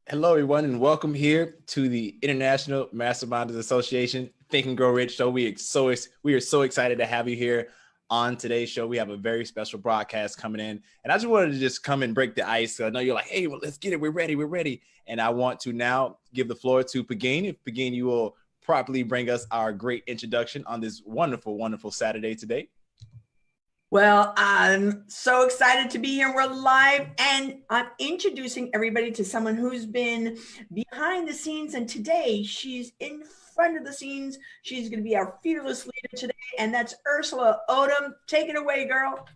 Hello, everyone, and welcome here to the International Mastermind Association Think and Grow Rich show. We are so excited to have you here on today's show. We have a very special broadcast coming in, and I just wanted to just come and break the ice. I know you're like, hey, well, let's get it. We're ready. And I want to now give the floor to Pagane. If Pagane, you will properly bring us our great introduction on this wonderful, wonderful Saturday today. Well, I'm so excited to be here. We're live, and I'm introducing everybody to someone who's been behind the scenes, and today she's in front of the scenes. She's going to be our fearless leader today, and that's Ursula Odom. Take it away, girl.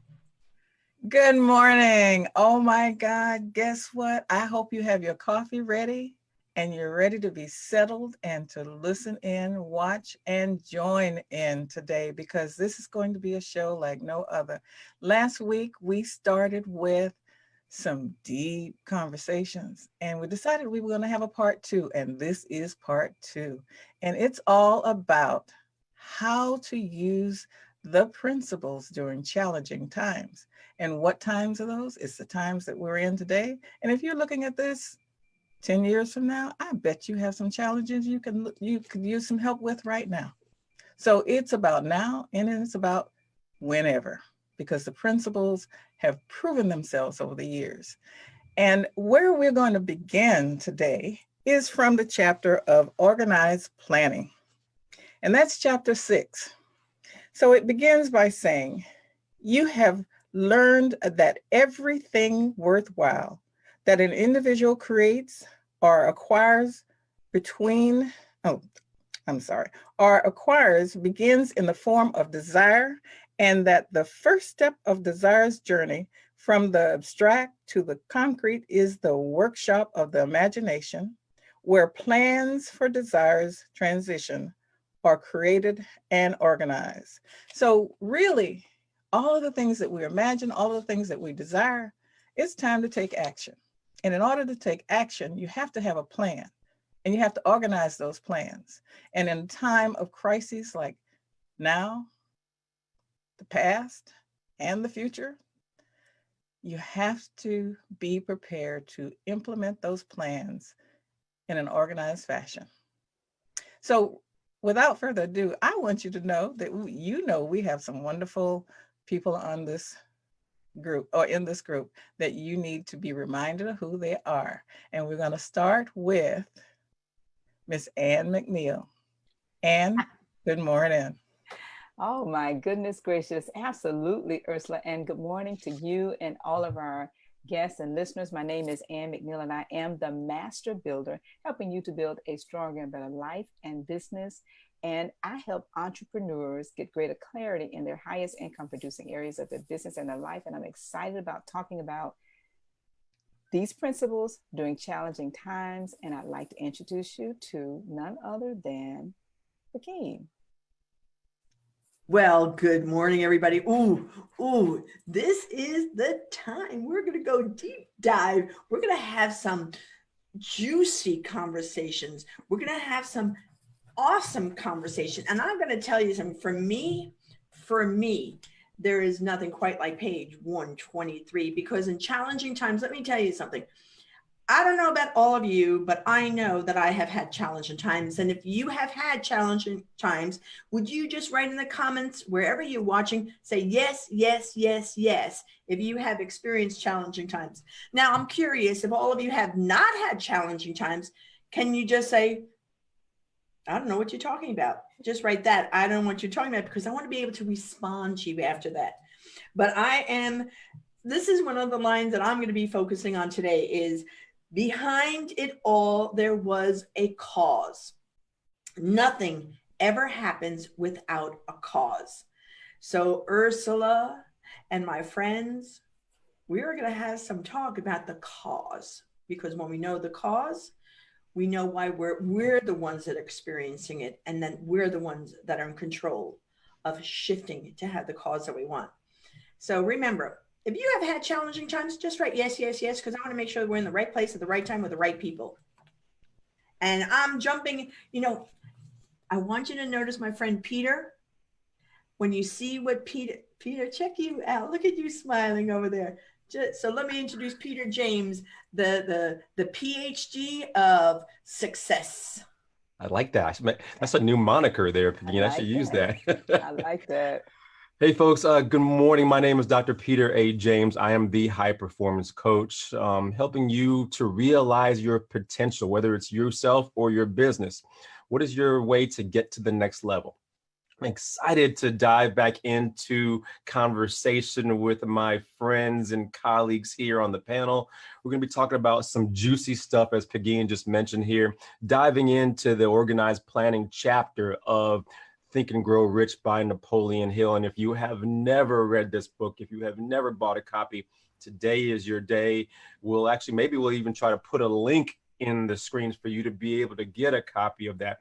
Good morning. Oh my God, guess what? I hope you have your coffee ready and you're ready to be settled and to listen in, watch, and join in today, because this is going to be a show like no other. Last week, we started with some deep conversations, and we decided we were going to have a part two, and this is part two. And it's all about how to use the principles during challenging times. And what times are those? It's the times that we're in today. And if you're looking at this 10 years from now, I bet you have some challenges you could use some help with right now. So it's about now, and it's about whenever, because the principles have proven themselves over the years. And where we're going to begin today is from the chapter of Organized Planning. And that's chapter 6. So it begins by saying, you have learned that everything worthwhile that an individual creates or acquires begins in the form of desire, and that the first step of desire's journey from the abstract to the concrete is the workshop of the imagination, where plans for desire's transition are created and organized. So really, all of the things that we imagine, all of the things that we desire, it's time to take action. And in order to take action, you have to have a plan, and you have to organize those plans. And in a time of crises like now, the past, and the future, you have to be prepared to implement those plans in an organized fashion. So without further ado, I want you to know that we have some wonderful people on this group, or in this group, that you need to be reminded of who they are. And we're going to start with Miss Ann McNeil. Ann, good morning. Oh my goodness gracious. Absolutely, Ursula. And good morning to you and all of our guests and listeners. My name is Ann McNeil, and I am the Master Builder, helping you to build a stronger and better life and business. And I help entrepreneurs get greater clarity in their highest income producing areas of their business and their life. And I'm excited about talking about these principles during challenging times. And I'd like to introduce you to none other than the king. Well, good morning, everybody. Ooh, this is the time. We're going to go deep dive. We're going to have some juicy conversations. We're going to have some awesome conversation. And I'm going to tell you something. For me, there is nothing quite like page 123, because in challenging times, let me tell you something. I don't know about all of you, but I know that I have had challenging times. And if you have had challenging times, would you just write in the comments, wherever you're watching, say yes, yes, yes, yes, if you have experienced challenging times. Now, I'm curious, if all of you have not had challenging times, can you just say, I don't know what you're talking about. Just write that. I don't know what you're talking about, because I want to be able to respond to you after that. But this is one of the lines that I'm going to be focusing on today is, behind it all, there was a cause. Nothing ever happens without a cause. So Ursula and my friends, we are going to have some talk about the cause, because when we know the cause, we know why we're the ones that are experiencing it, and then we're the ones that are in control of shifting to have the cause that we want. So remember, if you have had challenging times, just write yes, yes, yes, because I want to make sure we're in the right place at the right time with the right people. And I'm jumping, I want you to notice my friend Peter. When you see what Peter, check you out. Look at you smiling over there. So let me introduce Peter James, the PhD of success. I like that. That's a new moniker there, Peggy. I should use that. I like that. Hey, folks. Good morning. My name is Dr. Peter A. James. I am the high performance coach, helping you to realize your potential, whether it's yourself or your business. What is your way to get to the next level? I'm excited to dive back into conversation with my friends and colleagues here on the panel. We're going to be talking about some juicy stuff, as Peggy just mentioned here, diving into the organized planning chapter of Think and Grow Rich by Napoleon Hill. And if you have never read this book, if you have never bought a copy, today is your day. Maybe we'll even try to put a link in the screens for you to be able to get a copy of that.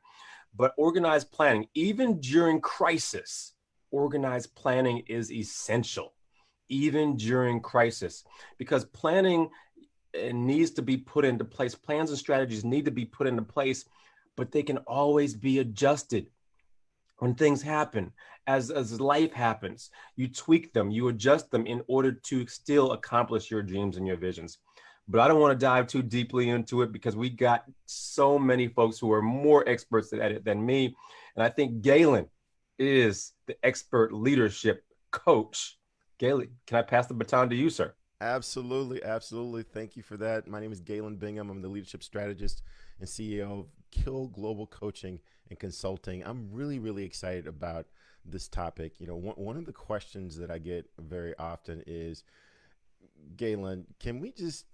But organized planning, even during crisis, organized planning is essential, even during crisis, because planning needs to be put into place. Plans and strategies need to be put into place, but they can always be adjusted. When things happen, as life happens, you tweak them, you adjust them in order to still accomplish your dreams and your visions. But I don't want to dive too deeply into it because we got so many folks who are more experts at it than me. And I think Galen is the expert leadership coach. Galen, can I pass the baton to you, sir? Absolutely. Absolutely. Thank you for that. My name is Galen Bingham. I'm the leadership strategist and CEO of Kill Global Coaching and Consulting. I'm really, really excited about this topic. You know, one of the questions that I get very often is, Galen, can we just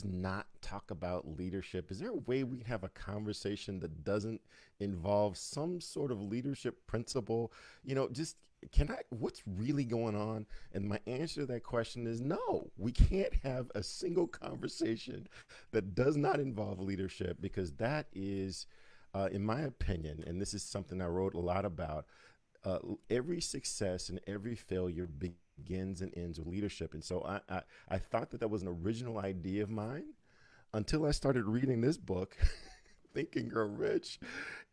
not talk about leadership? Is there a way we can have a conversation that doesn't involve some sort of leadership principle? You know, what's really going on? And my answer to that question is no, we can't have a single conversation that does not involve leadership, because that is, in my opinion, and this is something I wrote a lot about, every success and every failure begins and ends with leadership. And so I thought that was an original idea of mine until I started reading this book, Think and Grow Rich.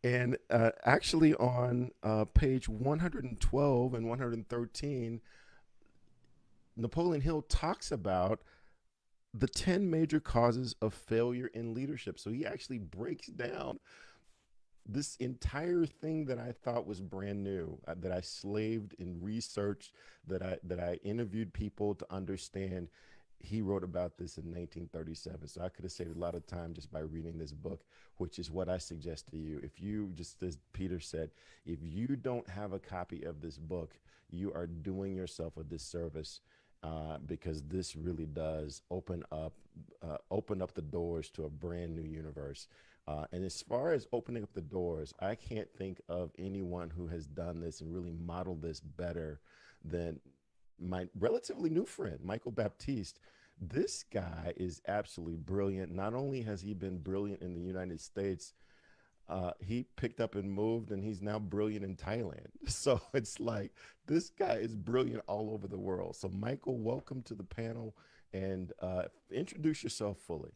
And actually on page 112 and 113, Napoleon Hill talks about the 10 major causes of failure in leadership. So he actually breaks down this entire thing that I thought was brand new, that I slaved and researched, that I interviewed people to understand. He wrote about this in 1937. So I could have saved a lot of time just by reading this book, which is what I suggest to you. If you, just as Peter said, if you don't have a copy of this book, you are doing yourself a disservice, because this really does open up the doors to a brand new universe. And as far as opening up the doors, I can't think of anyone who has done this and really modeled this better than my relatively new friend, Michael Baptiste. This guy is absolutely brilliant. Not only has he been brilliant in the United States, he picked up and moved, and he's now brilliant in Thailand. So it's like, this guy is brilliant all over the world. So Michael, welcome to the panel, and introduce yourself fully.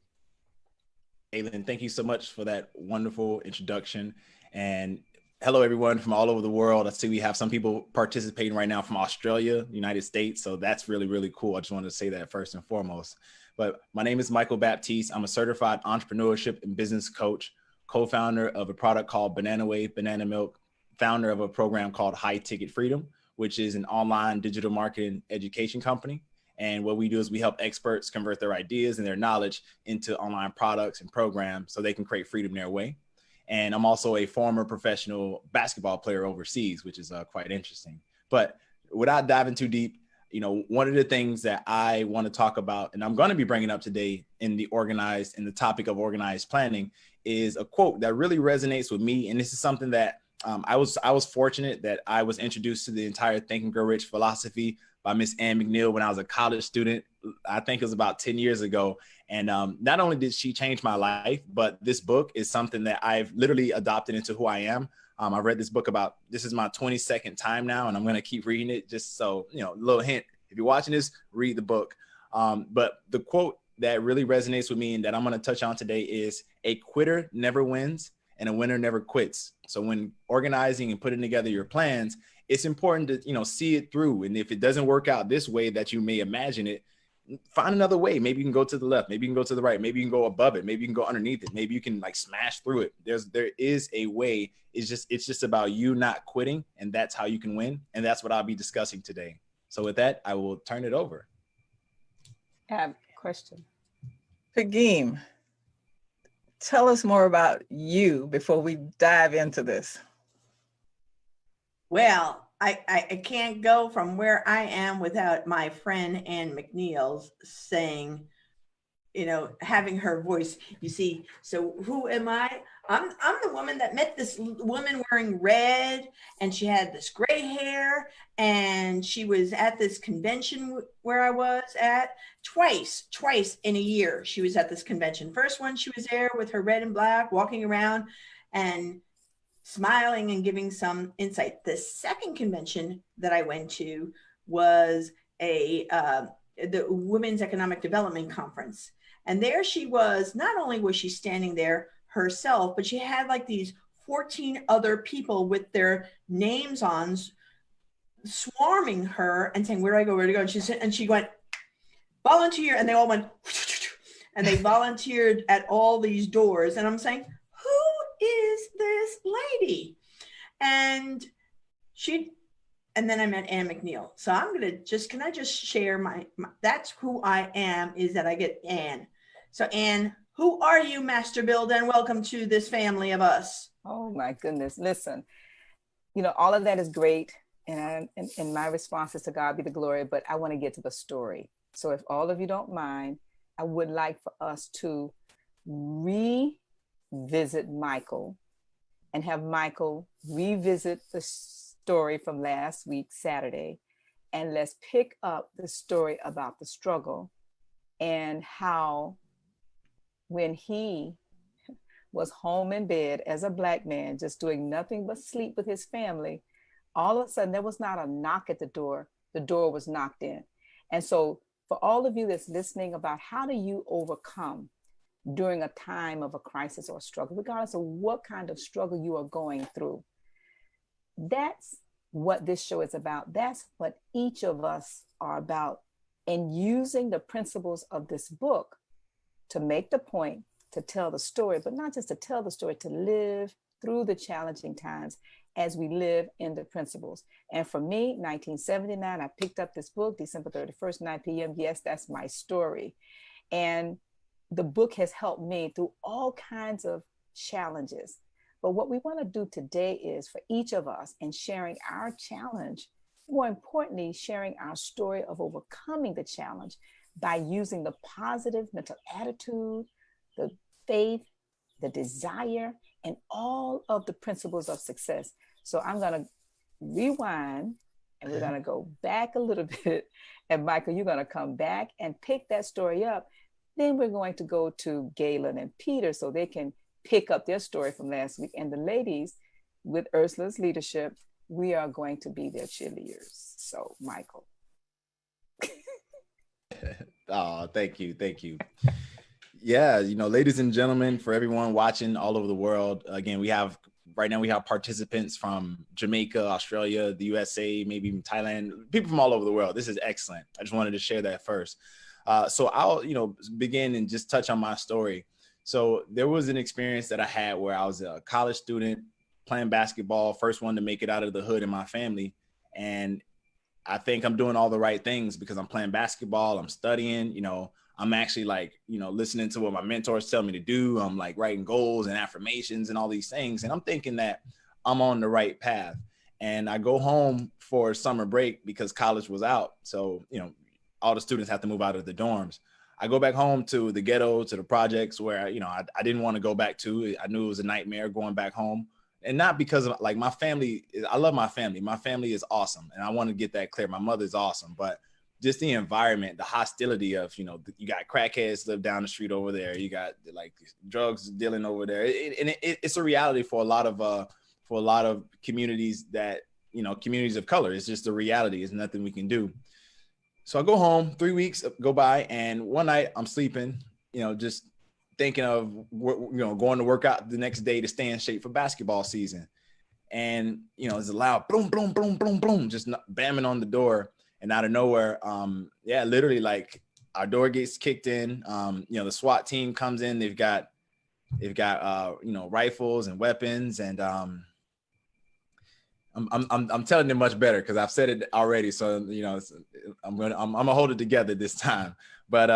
Aylin, thank you so much for that wonderful introduction. And hello, everyone from all over the world. I see we have some people participating right now from Australia, United States. So that's really, really cool. I just wanted to say that first and foremost. But my name is Michael Baptiste. I'm a certified entrepreneurship and business coach, co-founder of a product called Banana Wave Banana Milk, founder of a program called High Ticket Freedom, which is an online digital marketing education company. And what we do is we help experts convert their ideas and their knowledge into online products and programs so they can create freedom their way. And I'm also a former professional basketball player overseas, which is quite interesting. But without diving too deep, you know, one of the things that I want to talk about, and I'm going to be bringing up today in the topic of organized planning, is a quote that really resonates with me. And this is something that I was fortunate that I was introduced to the entire Think and Grow Rich philosophy by Miss Ann McNeil when I was a college student. I think it was about 10 years ago. And not only did she change my life, but this book is something that I've literally adopted into who I am. I read this book this is my 22nd time now, and I'm going to keep reading it just so, you know, a little hint. If you're watching this, read the book. But the quote that really resonates with me and that I'm going to touch on today is, a quitter never wins and a winner never quits. So when organizing and putting together your plans, it's important to, you know, see it through. And if it doesn't work out this way that you may imagine it, find another way. Maybe you can go to the left, maybe you can go to the right, maybe you can go above it, maybe you can go underneath it, maybe you can like smash through it. There is a way. It's just about you not quitting, and that's how you can win. And that's what I'll be discussing today. So with that, I will turn it over. I have a question. Pagim, tell us more about you before we dive into this. Well, I can't go from where I am without my friend Ann McNeil's saying, having her voice. You see, so who am I? I'm the woman that met this woman wearing red, and she had this gray hair, and she was at this convention where I was at twice in a year. She was at this convention. First one, she was there with her red and black, walking around and smiling and giving some insight. The second convention that I went to was the Women's Economic Development Conference. And there she was, not only was she standing there herself, but she had like these 14 other people with their names on, swarming her and saying, where do I go, where to go? And she went, volunteer. And they all went, and they volunteered at all these doors. And I'm saying, who is this lady? And then I met Ann McNeil. So can I just share my that's who I am, is that I get Ann. So Ann, who are you, Master Builder, and welcome to this family of us. Oh my goodness. Listen, all of that is great. And my response is to God be the glory, but I want to get to the story. So if all of you don't mind, I would like for us to revisit Michael and have Michael revisit the story from last week, Saturday. And let's pick up the story about the struggle and how when he was home in bed as a Black man, just doing nothing but sleep with his family, all of a sudden there was not a knock at the door was knocked in. And so for all of you that's listening about how do you overcome during a time of a crisis or struggle, regardless of what kind of struggle you are going through, that's what this show is about. That's what each of us are about. And using the principles of this book to make the point, to tell the story, but not just to tell the story, to live through the challenging times as we live in the principles. And for me, 1979, I picked up this book, December 31st, 9 p.m. Yes, that's my story. And the book has helped me through all kinds of challenges. But what we want to do today is for each of us in sharing our challenge, more importantly, sharing our story of overcoming the challenge by using the positive mental attitude, the faith, the desire, and all of the principles of success. So I'm going to rewind and we're going to go back a little bit. And Michael, you're going to come back and pick that story up. Then we're going to go to Galen and Peter so they can pick up their story from last week. And the ladies, with Ursula's leadership, we are going to be their cheerleaders. So, Michael. Oh, thank you. Yeah, ladies and gentlemen, for everyone watching all over the world, again, right now we have participants from Jamaica, Australia, the USA, maybe even Thailand, people from all over the world. This is excellent. I just wanted to share that first. So I'll, begin and just touch on my story. So there was an experience that I had where I was a college student playing basketball, first one to make it out of the hood in my family. And I think I'm doing all the right things because I'm playing basketball, I'm studying, I'm actually listening to what my mentors tell me to do. I'm like writing goals and affirmations and all these things. And I'm thinking that I'm on the right path. And I go home for summer break because college was out. So, all the students have to move out of the dorms. I go back home to the ghetto, to the projects where, I didn't want to go back to. I knew it was a nightmare going back home. And not because of my family, I love my family. My family is awesome. And I want to get that clear. My mother's awesome, but just the environment, the hostility of, you got crackheads live down the street over there. You got drugs dealing over there. It's a reality for a lot of communities that, communities of color. It's just a reality. It's nothing we can do. So I go home, 3 weeks go by. And one night I'm sleeping, just thinking of, going to work out the next day to stay in shape for basketball season. And, it's a loud boom, boom, boom, boom, boom, just bamming on the door. And out of nowhere, literally our door gets kicked in. You know, the SWAT team comes in. They've got you know, rifles and weapons, and I'm telling them much better because I've said it already. So, you know, I'm gonna hold it together this time. But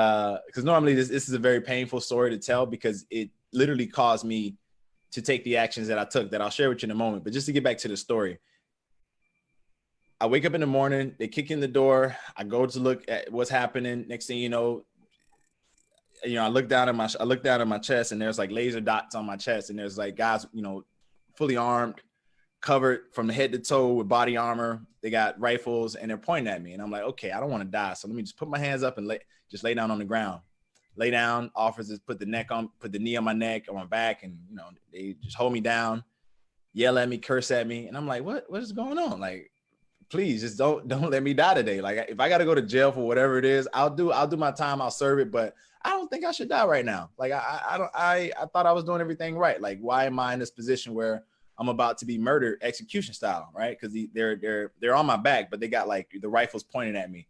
because normally this is a very painful story to tell because it literally caused me to take the actions that I took that I'll share with you in a moment. But just to get back to the story, I wake up in the morning, they kick in the door. I go to look at what's happening. Next thing you know, I look down at my chest, and there's like laser dots on my chest, and there's like guys, you know, fully armed, covered from head to toe with body armor. They got rifles, and they're pointing at me, and I'm like, okay, I don't want to die, so let me just put my hands up and lay down on the ground. Lay down. Officers put the knee on my neck, on my back, and you know, they just hold me down, yell at me, curse at me, and I'm like, what is going on? Like, please just don't let me die today. Like, if I got to go to jail for whatever it is, I'll do my time, I'll serve it, but I don't think I should die right now. Like, I thought I was doing everything right. Like, why am I in this position where I'm about to be murdered execution style, right? Because they're on my back, but they got like the rifles pointing at me.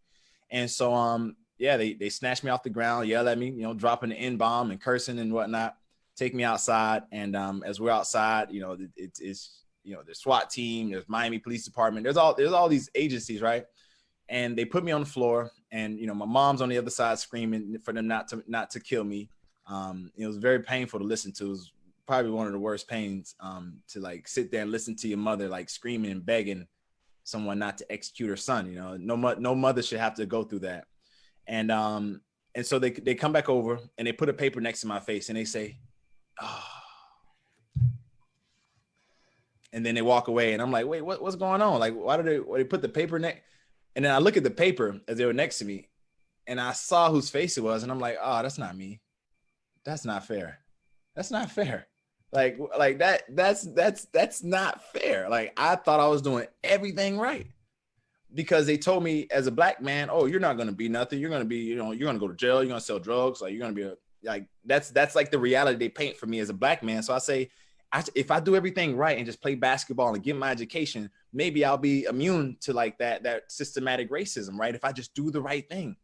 And so yeah, they snatched me off the ground, yell at me, you know, dropping the N-bomb and cursing and whatnot, take me outside. And as we're outside, you know, it's you know, there's SWAT team, there's Miami Police Department, there's all these agencies, right? And they put me on the floor, and you know, my mom's on the other side screaming for them not to kill me. It was very painful to listen to. It was probably one of the worst pains to like sit there and listen to your mother like screaming and begging someone not to execute her son. You know, no mother should have to go through that. And so they come back over and they put a paper next to my face and they say, oh. And then they walk away, and I'm like, wait, what's going on? Like, why they put the paper next? And then I look at the paper as they were next to me, and I saw whose face it was, and I'm like, oh, that's not me. That's not fair. That's not fair. Like that's not fair. Like, I thought I was doing everything right because they told me as a black man, oh, you're not going to be nothing. You're going to be, you know, you're going to go to jail. You're going to sell drugs. Like, you're going to be like, that's like the reality they paint for me as a black man. So I say, if I do everything right and just play basketball and get my education, maybe I'll be immune to like that systematic racism, right? If I just do the right thing.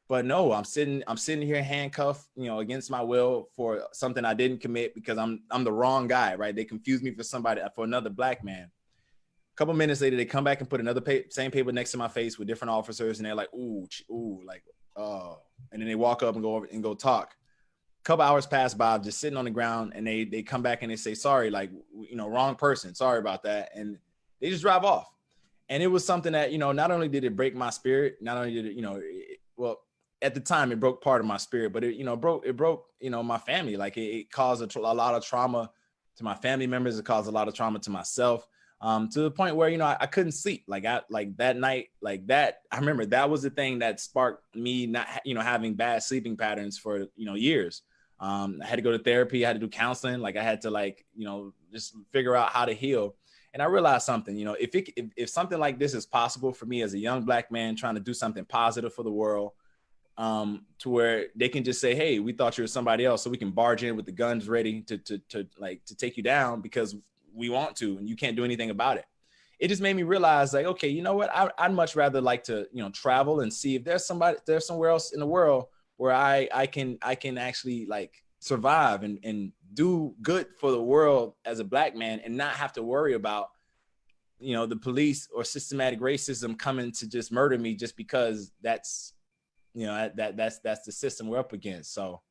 But no, I'm sitting here handcuffed, you know, against my will for something I didn't commit because I'm the wrong guy, right? They confused me for another black man. A couple minutes later, they come back and put another same paper next to my face with different officers, and they're like, ooh, like, oh, and then they walk up and go over and go talk. Couple hours pass by, I'm just sitting on the ground, and they come back and they say, sorry, like, you know, wrong person, sorry about that. And they just drive off. And it was something that, you know, not only did it break my spirit, not only did it, you know, well, at the time it broke part of my spirit, but it, you know, broke, you know, my family. Like it caused a lot of trauma to my family members. It caused a lot of trauma to myself, to the point where, you know, I couldn't sleep. Like that night, like that, I remember that was the thing that sparked me not, you know, having bad sleeping patterns for, you know, years. I had to go to therapy. I had to do counseling. Like I had to, like, you know, just figure out how to heal. And I realized something, you know, if something like this is possible for me as a young black man trying to do something positive for the world, to where they can just say, hey, we thought you were somebody else, so we can barge in with the guns ready to take you down because we want to, and you can't do anything about it. It just made me realize, like, okay, you know what? I'd much rather like to, you know, travel and see if there's somewhere else in the world where I can actually like survive and do good for the world as a black man and not have to worry about, you know, the police or systematic racism coming to just murder me just because that's, you know, that's the system we're up against. So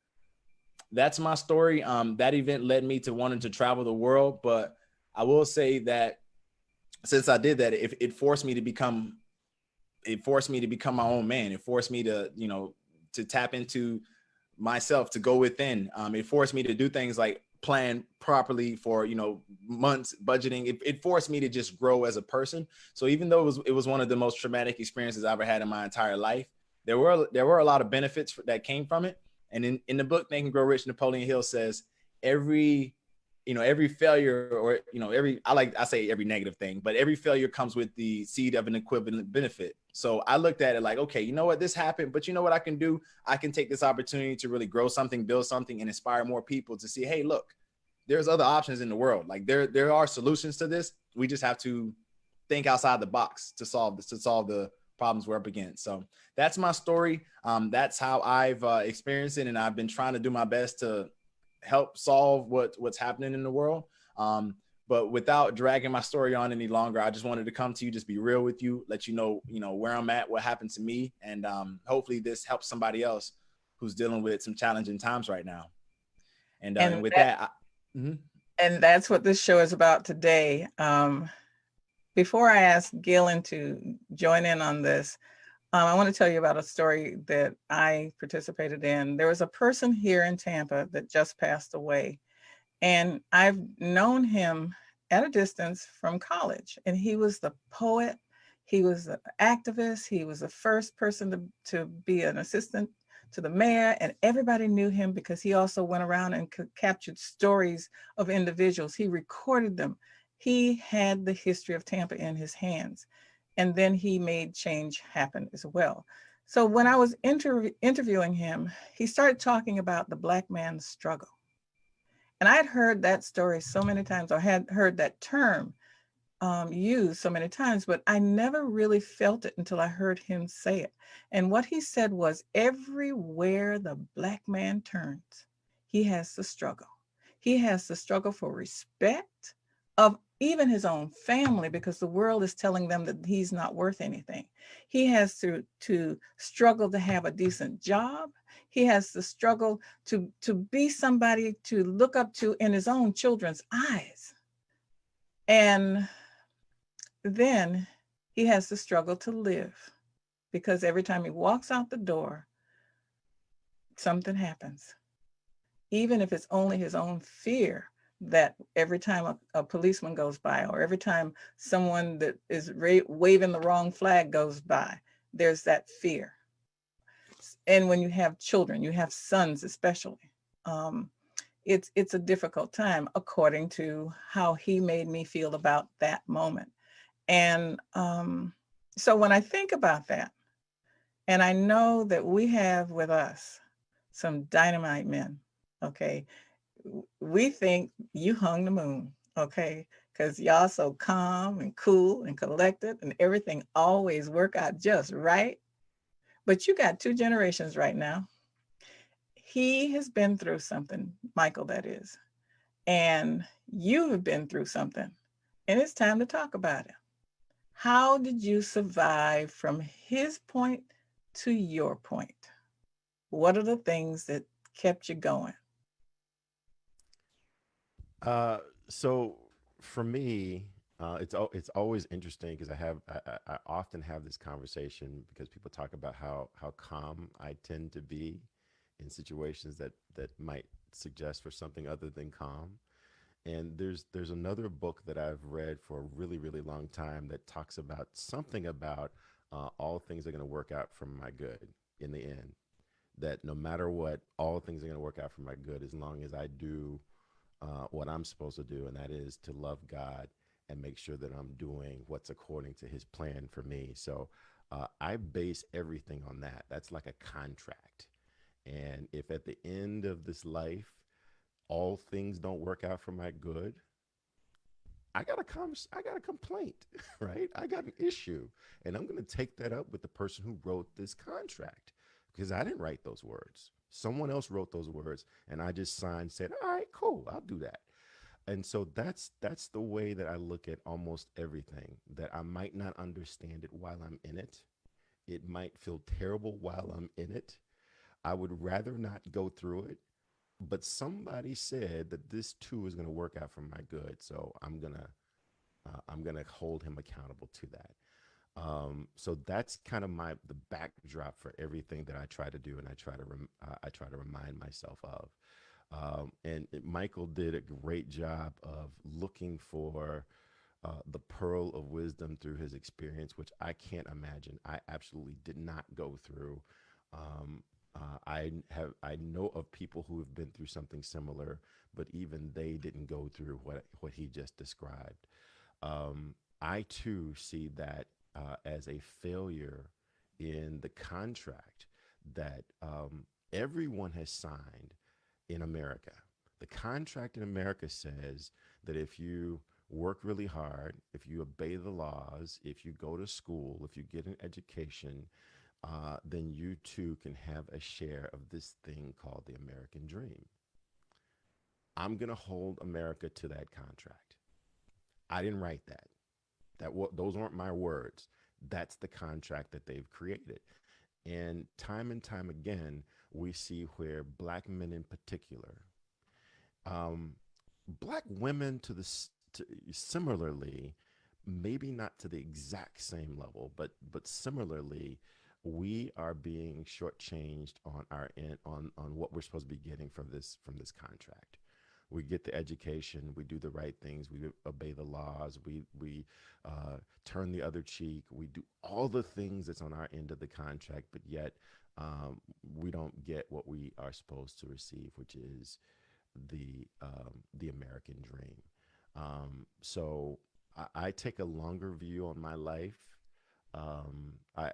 that's my story. That event led me to wanting to travel the world, but I will say that since I did that, it forced me to become my own man. It forced me to, you know, to tap into myself, to go within. It forced me to do things like plan properly for, you know, months, budgeting. It forced me to just grow as a person. So even though it was one of the most traumatic experiences I ever had in my entire life, there were a lot of benefits that came from it. And in the book, Think and Grow Rich, Napoleon Hill says every failure, or, you know, I say every negative thing, but every failure comes with the seed of an equivalent benefit. So I looked at it like, okay, you know what, this happened, but you know what I can do? I can take this opportunity to really grow something, build something, and inspire more people to see, hey, look, there's other options in the world. Like there are solutions to this. We just have to think outside the box to solve the problems we're up against. So that's my story. That's how I've experienced it, and I've been trying to do my best to help solve what's happening in the world. But without dragging my story on any longer, I just wanted to come to you, just be real with you, let you know where I'm at, what happened to me, and hopefully this helps somebody else who's dealing with some challenging times right now. And with that, and that's what this show is about today. Before I ask Galen to join in on this, I want to tell you about a story that I participated in. There was a person here in Tampa that just passed away, and I've known him at a distance from college. And he was the poet, he was the activist, he was the first person to be an assistant to the mayor, and everybody knew him because he also went around and captured stories of individuals. He recorded them. He had the history of Tampa in his hands. And then he made change happen as well. So when I was interviewing him, he started talking about the Black man's struggle. And I had heard that story so many times, or had heard that term used so many times, but I never really felt it until I heard him say it. And what he said was, everywhere the Black man turns, he has to struggle. He has to struggle for respect of even his own family, because the world is telling them that he's not worth anything. He has to struggle to have a decent job. He has to struggle to be somebody to look up to in his own children's eyes. And then he has to struggle to live, because every time he walks out the door, something happens. Even if it's only his own fear that every time a policeman goes by, or every time someone that is waving the wrong flag goes by, there's that fear. And when you have children, you have sons especially, it's a difficult time, according to how he made me feel about that moment. And so when I think about that, and I know that we have with us some dynamite men, okay? We think you hung the moon, okay? Because y'all so calm and cool and collected, and everything always work out just right. But you got two generations right now. He has been through something, Michael, that is, and you have been through something, and it's time to talk about it. How did you survive from his point to your point? What are the things that kept you going? So for me, it's always interesting because I often have this conversation because people talk about how calm I tend to be in situations that might suggest for something other than calm. And there's another book that I've read for a really long time that talks about something about all things are going to work out for my good in the end. That no matter what, all things are going to work out for my good as long as I do what I'm supposed to do, and that is to love God and make sure that I'm doing what's according to his plan for me. So I base everything on that. That's like a contract. And if at the end of this life, all things don't work out for my good, I got a complaint, right? I got an issue, and I'm going to take that up with the person who wrote this contract, because I didn't write those words. Someone else wrote those words, and I just signed, said, all right, cool, I'll do that. And so that's the way that I look at almost everything, that I might not understand it while I'm in it. It might feel terrible while I'm in it. I would rather not go through it, but somebody said that this too is going to work out for my good. So I'm gonna hold him accountable to that. So that's kind of the backdrop for everything that I try to do, and I try to remind myself of. And Michael did a great job of looking for the pearl of wisdom through his experience, which I can't imagine. I absolutely did not go through. I know of people who have been through something similar, but even they didn't go through what he just described. I too see that as a failure in the contract that everyone has signed in America. The contract in America says that if you work really hard, if you obey the laws, if you go to school, if you get an education, then you too can have a share of this thing called the American dream. I'm going to hold America to that contract. I didn't write that. Those aren't my words. That's the contract that they've created. And time again, we see where Black men in particular, Black women similarly, maybe not to the exact same level, but similarly, we are being shortchanged on our end on what we're supposed to be getting from this contract. We get the education, we do the right things, we obey the laws, we turn the other cheek, we do all the things that's on our end of the contract, but yet we don't get what we are supposed to receive, which is the American dream. So I take a longer view on my life. I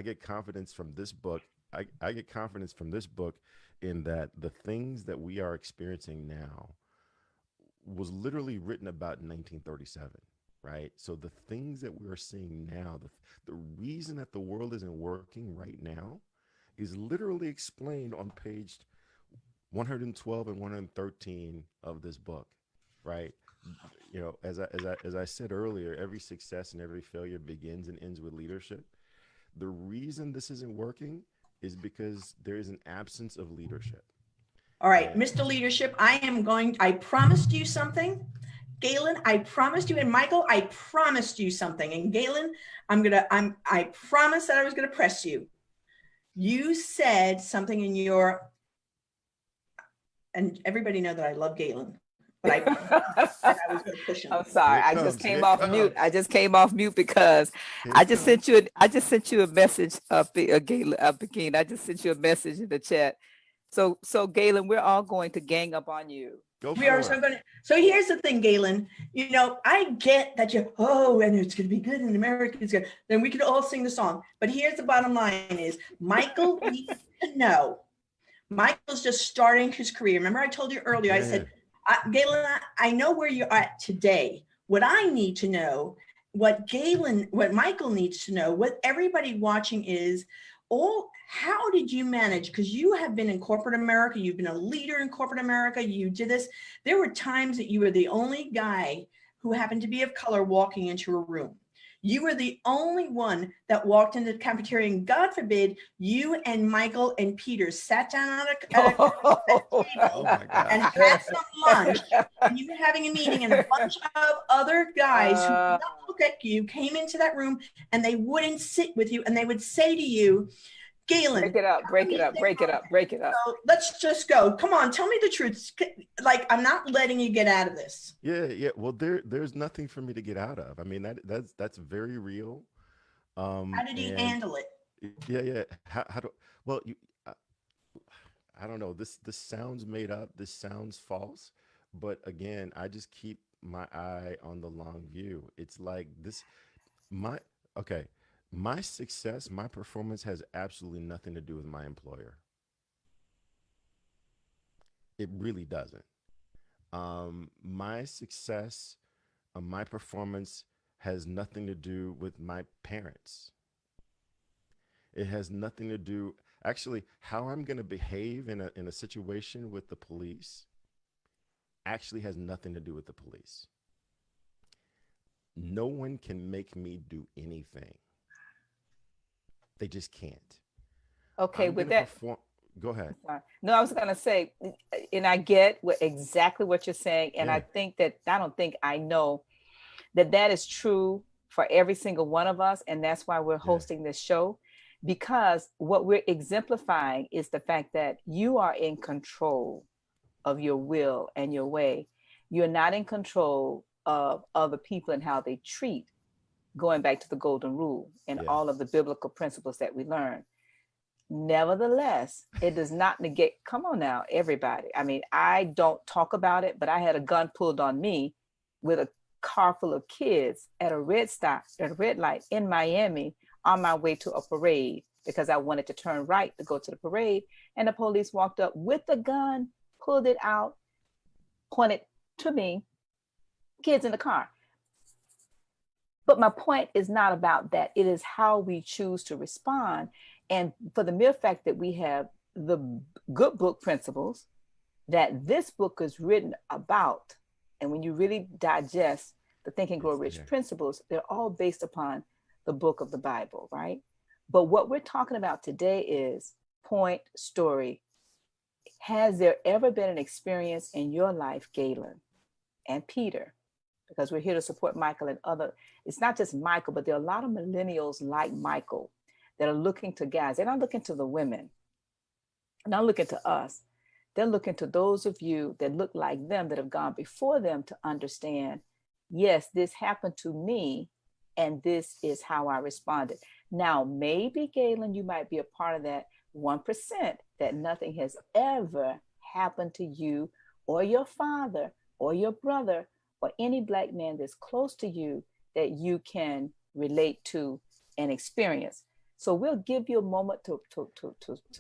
get confidence from this book. I get confidence from this book in that the things that we are experiencing now was literally written about in 1937, right? So the things that we are seeing now, the reason that the world isn't working right now is literally explained on page 112 and 113 of this book, right? You know, as I said earlier, every success and every failure begins and ends with leadership. The reason this isn't working is because there is an absence of leadership. All right, Mr. Leadership, I promised you something. Galen, I promised you, and Michael, I promised you something. And Galen, I promised that I was gonna press you. You said something and everybody know that I love Galen, but I was gonna push him. I'm sorry, I just came off mute. I just came off mute because I just sent you a message Galen, Begin. I just sent you a message in the chat. So Galen, we're all going to gang up on you. So here's the thing, Galen. You know, I get that and it's gonna be good in America. It's good. Then we could all sing the song. But here's the bottom line: is Michael needs to know. Michael's just starting his career. Remember, I told you earlier. I said, Galen, I know where you're at today. What I need to know, what Michael needs to know, what everybody watching is, how did you manage? Because you have been in corporate America, you've been a leader in corporate America, you did this. There were times that you were the only guy who happened to be of color walking into a room. You were the only one that walked into the cafeteria, and God forbid, you and Michael and Peter sat down at a table and had some lunch, and you were having a meeting, and a bunch of other guys who did not look at you came into that room, and they wouldn't sit with you, and they would say to you, Galen, break it up. So let's just go. Come on, tell me the truth. Like, I'm not letting you get out of this. Yeah. Well, there's nothing for me to get out of. I mean, that's very real. How did he handle it? Yeah. I don't know. This sounds made up. This sounds false. But again, I just keep my eye on the long view. It's like this. My success, my performance has absolutely nothing to do with my employer. It really doesn't. My success, my performance has nothing to do with my parents. It has nothing to do, actually, how I'm going to behave in a situation with the police actually has nothing to do with the police. No one can make me do anything. They just can't. Okay, with that. Go ahead. No, I was going to say, and I get exactly what you're saying. And I think that, I know that is true for every single one of us. And that's why we're hosting this show, because what we're exemplifying is the fact that you are in control of your will and your way. You're not in control of other people and how they treat, going back to the golden rule and all of the biblical principles that we learn. Nevertheless, it does not negate, come on now, everybody. I mean, I don't talk about it, but I had a gun pulled on me with a car full of kids at a red light in Miami on my way to a parade because I wanted to turn right to go to the parade. And the police walked up with the gun, pulled it out, pointed to me, kids in the car. But my point is not about that. It is how we choose to respond. And for the mere fact that we have the good book principles that this book is written about, and when you really digest the Think and Grow Rich principles, they're all based upon the book of the Bible, right? But what we're talking about today is point story. Has there ever been an experience in your life, Galen and Peter, because we're here to support Michael and other, it's not just Michael, but there are a lot of millennials like Michael that are looking to guys. They're not looking to the women, not looking to us. They're looking to those of you that look like them, that have gone before them, to understand, yes, this happened to me, and this is how I responded. Now, maybe, Galen, you might be a part of that 1% that nothing has ever happened to you or your father or your brother or any Black man that's close to you that you can relate to and experience. So we'll give you a moment to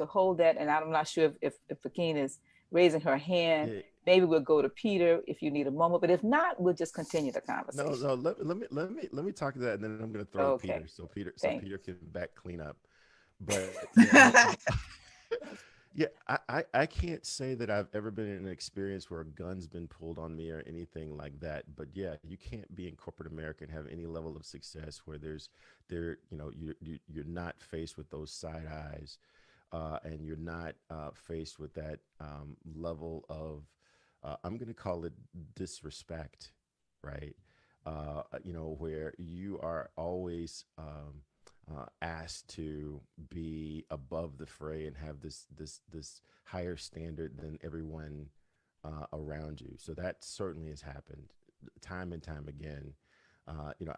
hold that. And I'm not sure if Fakine is raising her hand. Yeah. Maybe we'll go to Peter if you need a moment, but if not, we'll just continue the conversation. No, let me talk to that, and then I'm going to throw to Peter, so Peter can back clean up. But yeah, I can't say that I've ever been in an experience where a gun's been pulled on me or anything like that. But yeah, you can't be in corporate America and have any level of success where you're not faced with those side eyes, and you're not faced with that level of I'm going to call it disrespect, right? Where you are always asked to be above the fray and have this higher standard than everyone around you. So that certainly has happened time and time again.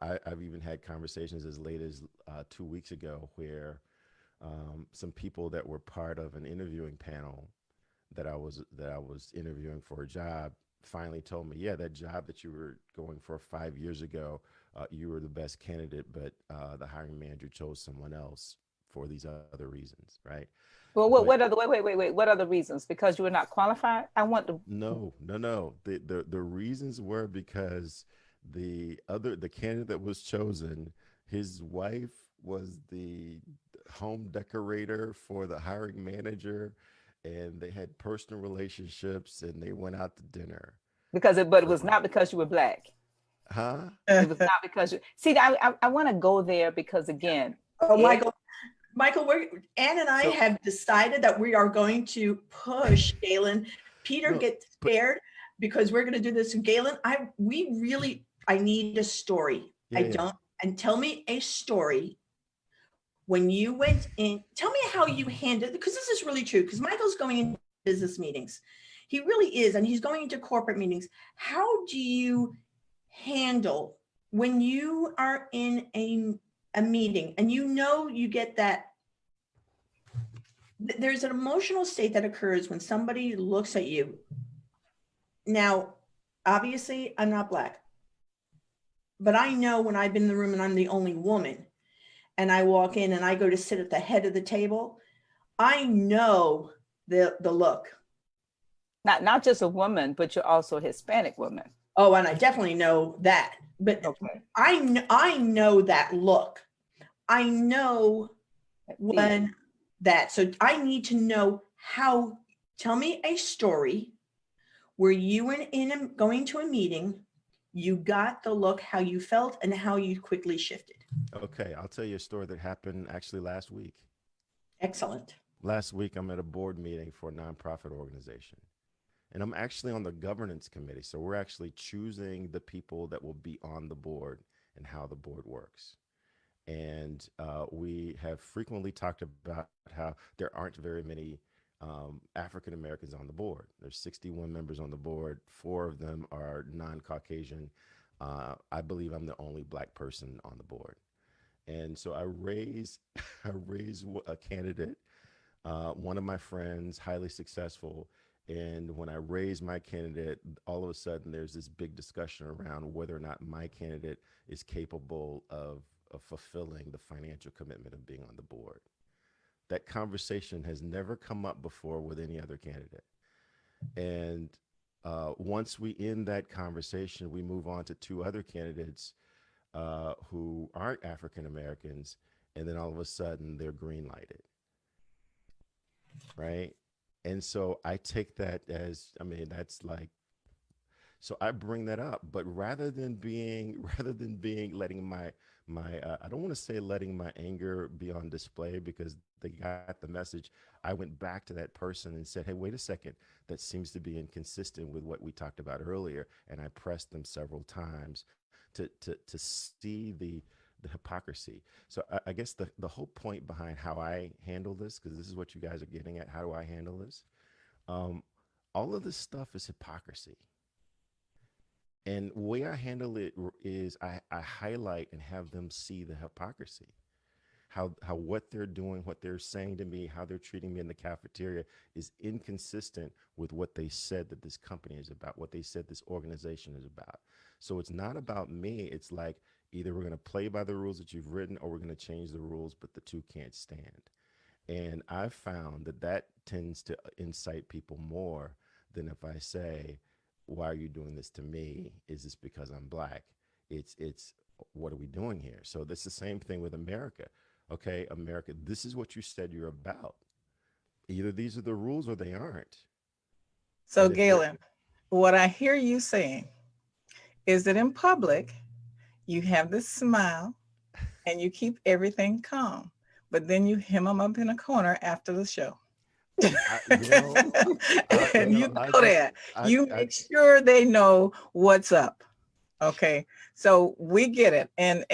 I've even had conversations as late as 2 weeks ago where some people that were part of an interviewing panel that I was interviewing for a job finally told me, yeah, that job that you were going for 5 years ago, you were the best candidate, but the hiring manager chose someone else for these other reasons, right? Well, what other reasons? Because you were not qualified? I want to. No. The reasons were because the candidate that was chosen, his wife was the home decorator for the hiring manager, and they had personal relationships, and they went out to dinner. But it was not because you were Black. Huh? It was not because you. See, I want to go there because, again. Oh, Michael, Ann and I have decided that we are going to push Galen. Peter gets scared because we're going to do this. Galen, I need a story. And tell me a story. When you went in, tell me how you handled, because this is really true, because Michael's going into business meetings. He really is, and he's going into corporate meetings. How do you handle when you are in a meeting and you get that, there's an emotional state that occurs when somebody looks at you. Now, obviously, I'm not Black, but I know when I've been in the room and I'm the only woman, and I walk in and I go to sit at the head of the table, I know the look. Not just a woman, but you're also a Hispanic woman. Oh, and I definitely know that. But okay. I know that look. I know when that. So I need to know how. Tell me a story where you were going to a meeting, you got the look, how you felt, and how you quickly shifted. Okay, I'll tell you a story that happened actually last week. Excellent. Last week, I'm at a board meeting for a nonprofit organization, and I'm actually on the governance committee. So we're actually choosing the people that will be on the board and how the board works. And we have frequently talked about how there aren't very many African Americans on the board. There's 61 members on the board. 4 of them are non-Caucasian. I believe I'm the only Black person on the board. And so I raise a candidate, one of my friends, highly successful. And when I raise my candidate, all of a sudden there's this big discussion around whether or not my candidate is capable of fulfilling the financial commitment of being on the board. That conversation has never come up before with any other candidate. And Once we end that conversation, we move on to two other candidates who aren't African Americans, and then all of a sudden they're green lighted, right? And so I take that as, I mean, that's like, so I bring that up, but rather than being letting my I don't want to say letting my anger be on display because they got the message. I went back to that person and said, hey, wait a second, that seems to be inconsistent with what we talked about earlier. And I pressed them several times to see the hypocrisy. So I guess the whole point behind how I handle this, because this is what you guys are getting at, how do I handle this? All of this stuff is hypocrisy. And the way I handle it is I highlight and have them see the hypocrisy. How what they're doing, what they're saying to me, how they're treating me in the cafeteria is inconsistent with what they said that this company is about, what they said this organization is about. So it's not about me. It's like either we're going to play by the rules that you've written or we're going to change the rules, but the two can't stand. And I've found that that tends to incite people more than if I say, why are you doing this to me? Is this because I'm black? It's what are we doing here? So this is the same thing with America. Okay, America, this is what you said you're about. Either these are the rules or they aren't. So Galen, what I hear you saying is that in public, you have this smile and you keep everything calm, but then you hem them up in a corner after the show. And you know that. You make sure they know what's up. Okay, so we get it. And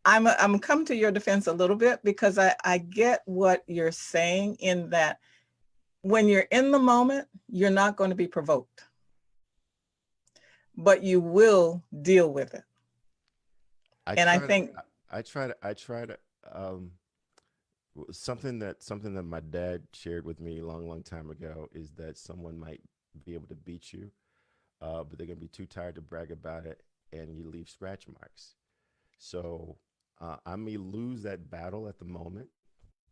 I'm come to your defense a little bit because I get what you're saying in that when you're in the moment, you're not going to be provoked, but you will deal with it. I try to something that my dad shared with me a long time ago is that someone might be able to beat you, but they're gonna be too tired to brag about it, and you leave scratch marks. So I may lose that battle at the moment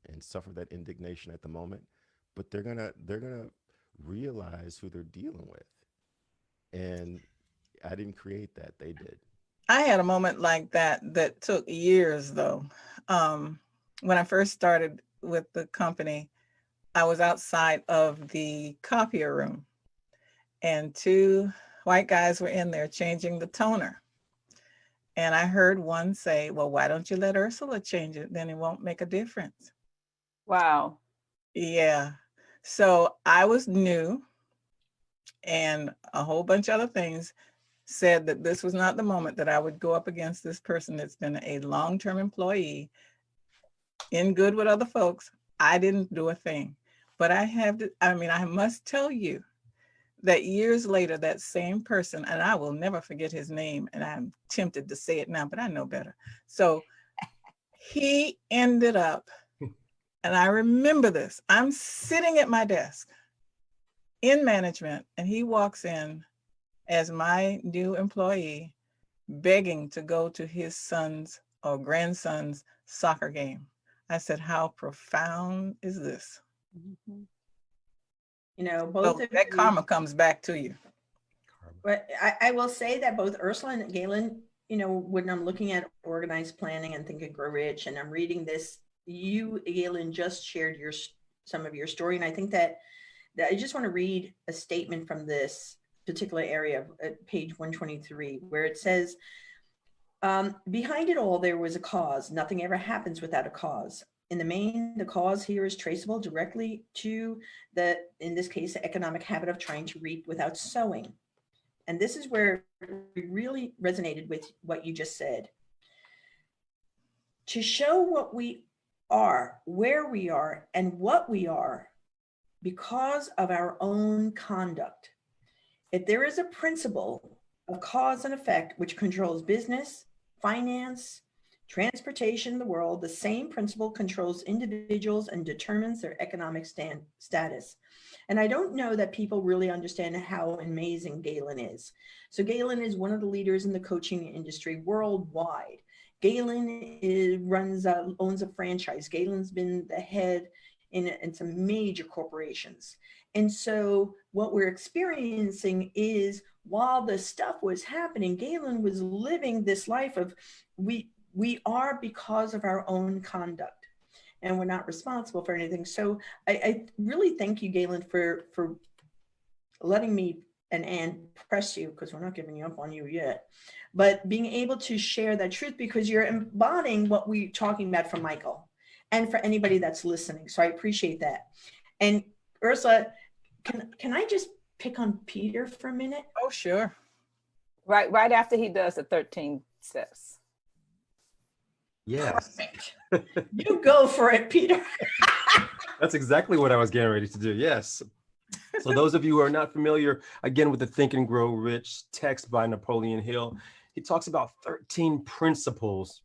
and suffer that indignation at the moment, but they're gonna realize who they're dealing with, and I didn't create that; they did. I had a moment like that took years though. When I first started with the company, I was outside of the copier room and two white guys were in there changing the toner. And I heard one say, well, why don't you let Ursula change it? Then it won't make a difference. Wow. Yeah. So I was new and a whole bunch of other things said that this was not the moment that I would go up against this person that's been a long-term employee in good with other folks. I didn't do a thing, but I must tell you that years later, that same person, and I will never forget his name, and I'm tempted to say it now, but I know better. So he ended up, and I remember this, I'm sitting at my desk in management, and he walks in as my new employee, begging to go to his son's or grandson's soccer game. I said, how profound is this? Mm-hmm. You know, both so that karma comes back to you. But I will say that both Ursula and Galen, you know, when I'm looking at organized planning and Think and Grow Rich, and I'm reading this, you, Galen, just shared some of your story. And I think that I just want to read a statement from this particular area at page 123, where it says, behind it all, there was a cause. Nothing ever happens without a cause. In the main, the cause here is traceable directly to in this case, the economic habit of trying to reap without sowing. And this is where it really resonated with what you just said. To show what we are, where we are, and what we are because of our own conduct. If there is a principle of cause and effect which controls business, finance, transportation in the world, the same principle controls individuals and determines their economic status. And I don't know that people really understand how amazing Galen is. So Galen is one of the leaders in the coaching industry worldwide. Galen owns a franchise. Galen's been the head in some major corporations. And so what we're experiencing is, while the stuff was happening, Galen was living this life of we are because of our own conduct, and we're not responsible for anything. So I really thank you, Galen, for letting me and press you, because we're not giving up on you yet, but being able to share that truth, because you're embodying what we're talking about from Michael and for anybody that's listening. So I appreciate that. And Ursula, can I just pick on Peter for a minute? Oh, sure. Right after he does the 13 steps. Yes. You go for it, Peter. That's exactly what I was getting ready to do. Yes. So those of you who are not familiar, again, with the Think and Grow Rich text by Napoleon Hill, he talks about 13 principles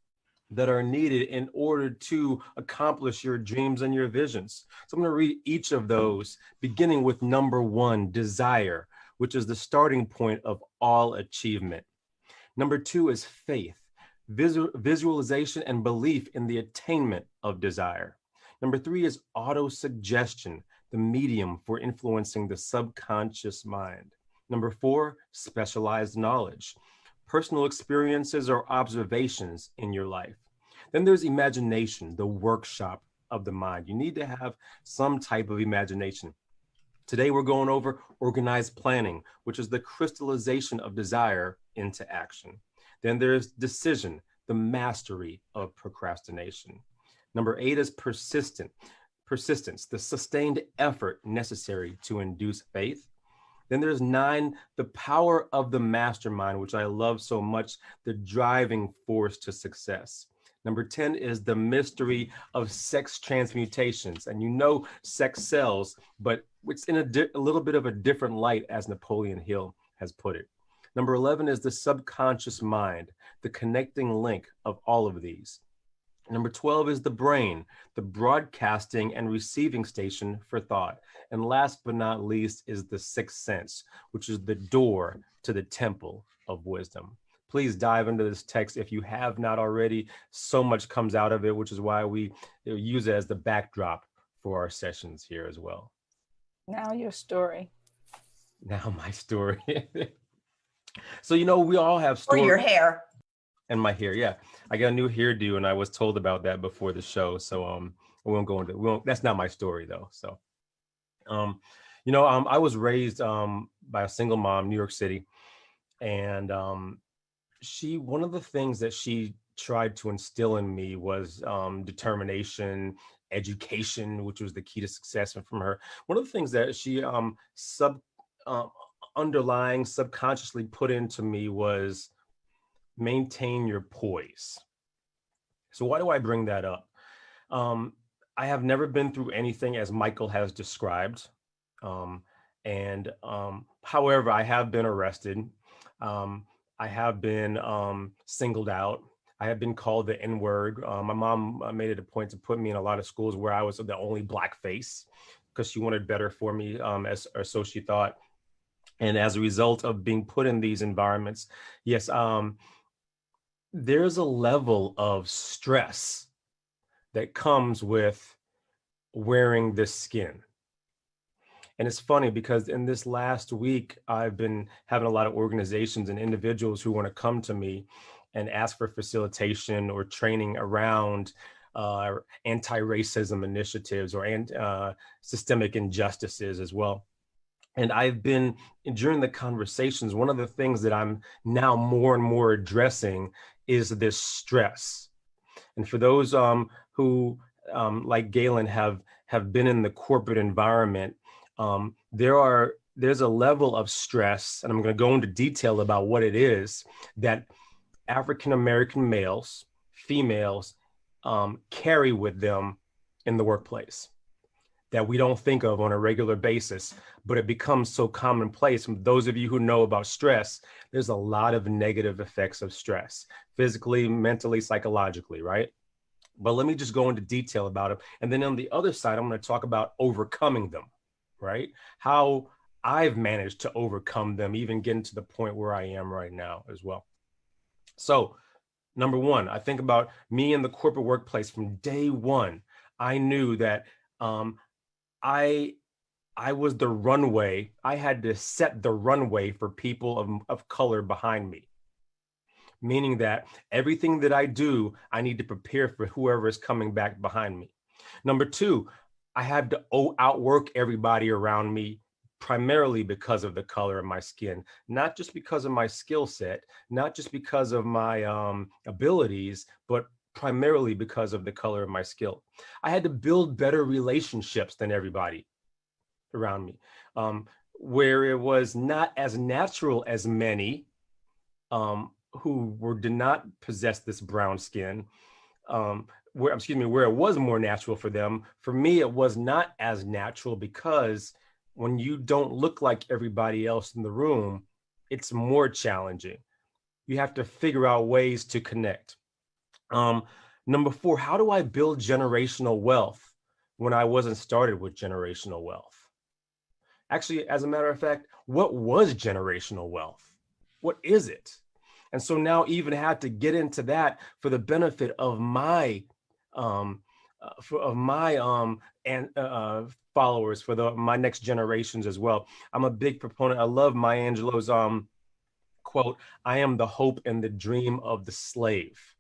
that are needed in order to accomplish your dreams and your visions. So I'm going to read each of those, beginning with number 1, desire, which is the starting point of all achievement. Number 2 is faith, visualization and belief in the attainment of desire. Number 3 is autosuggestion, the medium for influencing the subconscious mind. Number 4, specialized knowledge, personal experiences or observations in your life. Then there's imagination, the workshop of the mind. You need to have some type of imagination. Today we're going over organized planning, which is the crystallization of desire into action. Then there's decision, the mastery of procrastination. Number 8 is persistence, the sustained effort necessary to induce faith. Then there's 9, the power of the mastermind, which I love so much, the driving force to success. Number 10 is the mystery of sex transmutations. And you know sex sells, but it's in a little bit of a different light, as Napoleon Hill has put it. Number 11 is the subconscious mind, the connecting link of all of these. Number 12 is the brain, the broadcasting and receiving station for thought. And last but not least is the sixth sense, which is the door to the temple of wisdom. Please dive into this text if you have not already. So much comes out of it, which is why we use it as the backdrop for our sessions here as well. Now your story. Now my story. So, you know, we all have stories. Or your hair. And my hair, yeah. I got a new hairdo, and I was told about that before the show. So we won't go into that's not my story though. So you know, I was raised by a single mom, New York City. And one of the things that she tried to instill in me was determination, education, which was the key to success. And from her, one of the things that she underlying subconsciously put into me was maintain your poise. So why do I bring that up? I have never been through anything as Michael has described. However, I have been arrested. I have been singled out. I have been called the N-word. My mom made it a point to put me in a lot of schools where I was the only Black face because she wanted better for me, or so she thought. And as a result of being put in these environments, yes, there's a level of stress that comes with wearing this skin. And it's funny because in this last week, I've been having a lot of organizations and individuals who want to come to me and ask for facilitation or training around anti-racism initiatives or systemic injustices as well. And I've been, during the conversations, one of the things that I'm now more and more addressing is this stress. And for those who, like Galen, have been in the corporate environment, there's a level of stress, and I'm going to go into detail about what it is, that African-American males, females, carry with them in the workplace that we don't think of on a regular basis, but it becomes so commonplace. And those of you who know about stress, there's a lot of negative effects of stress, physically, mentally, psychologically, right? But let me just go into detail about it. And then on the other side, I'm going to talk about overcoming them, right? How I've managed to overcome them, even getting to the point where I am right now as well. So number one, I think about me in the corporate workplace from day one. I knew that I I was the runway. I had to set the runway for people of color behind me, meaning that everything that I do, I need to prepare for whoever is coming back behind me. Number two, I had to outwork everybody around me, primarily because of the color of my skin, not just because of my skill set, not just because of my abilities, but primarily because of the color of my skill. I had to build better relationships than everybody around me, where it was not as natural as many who did not possess this brown skin, where it was more natural for them. For me, it was not as natural, because when you don't look like everybody else in the room, it's more challenging. You have to figure out ways to connect. Number four, how do I build generational wealth when I wasn't started with generational wealth? Actually, as a matter of fact, what was generational wealth? What is it? And so now even had to get into that for the benefit of my followers, for my next generations as well. I'm a big proponent. I love Maya Angelou's quote, "I am the hope and the dream of the slave."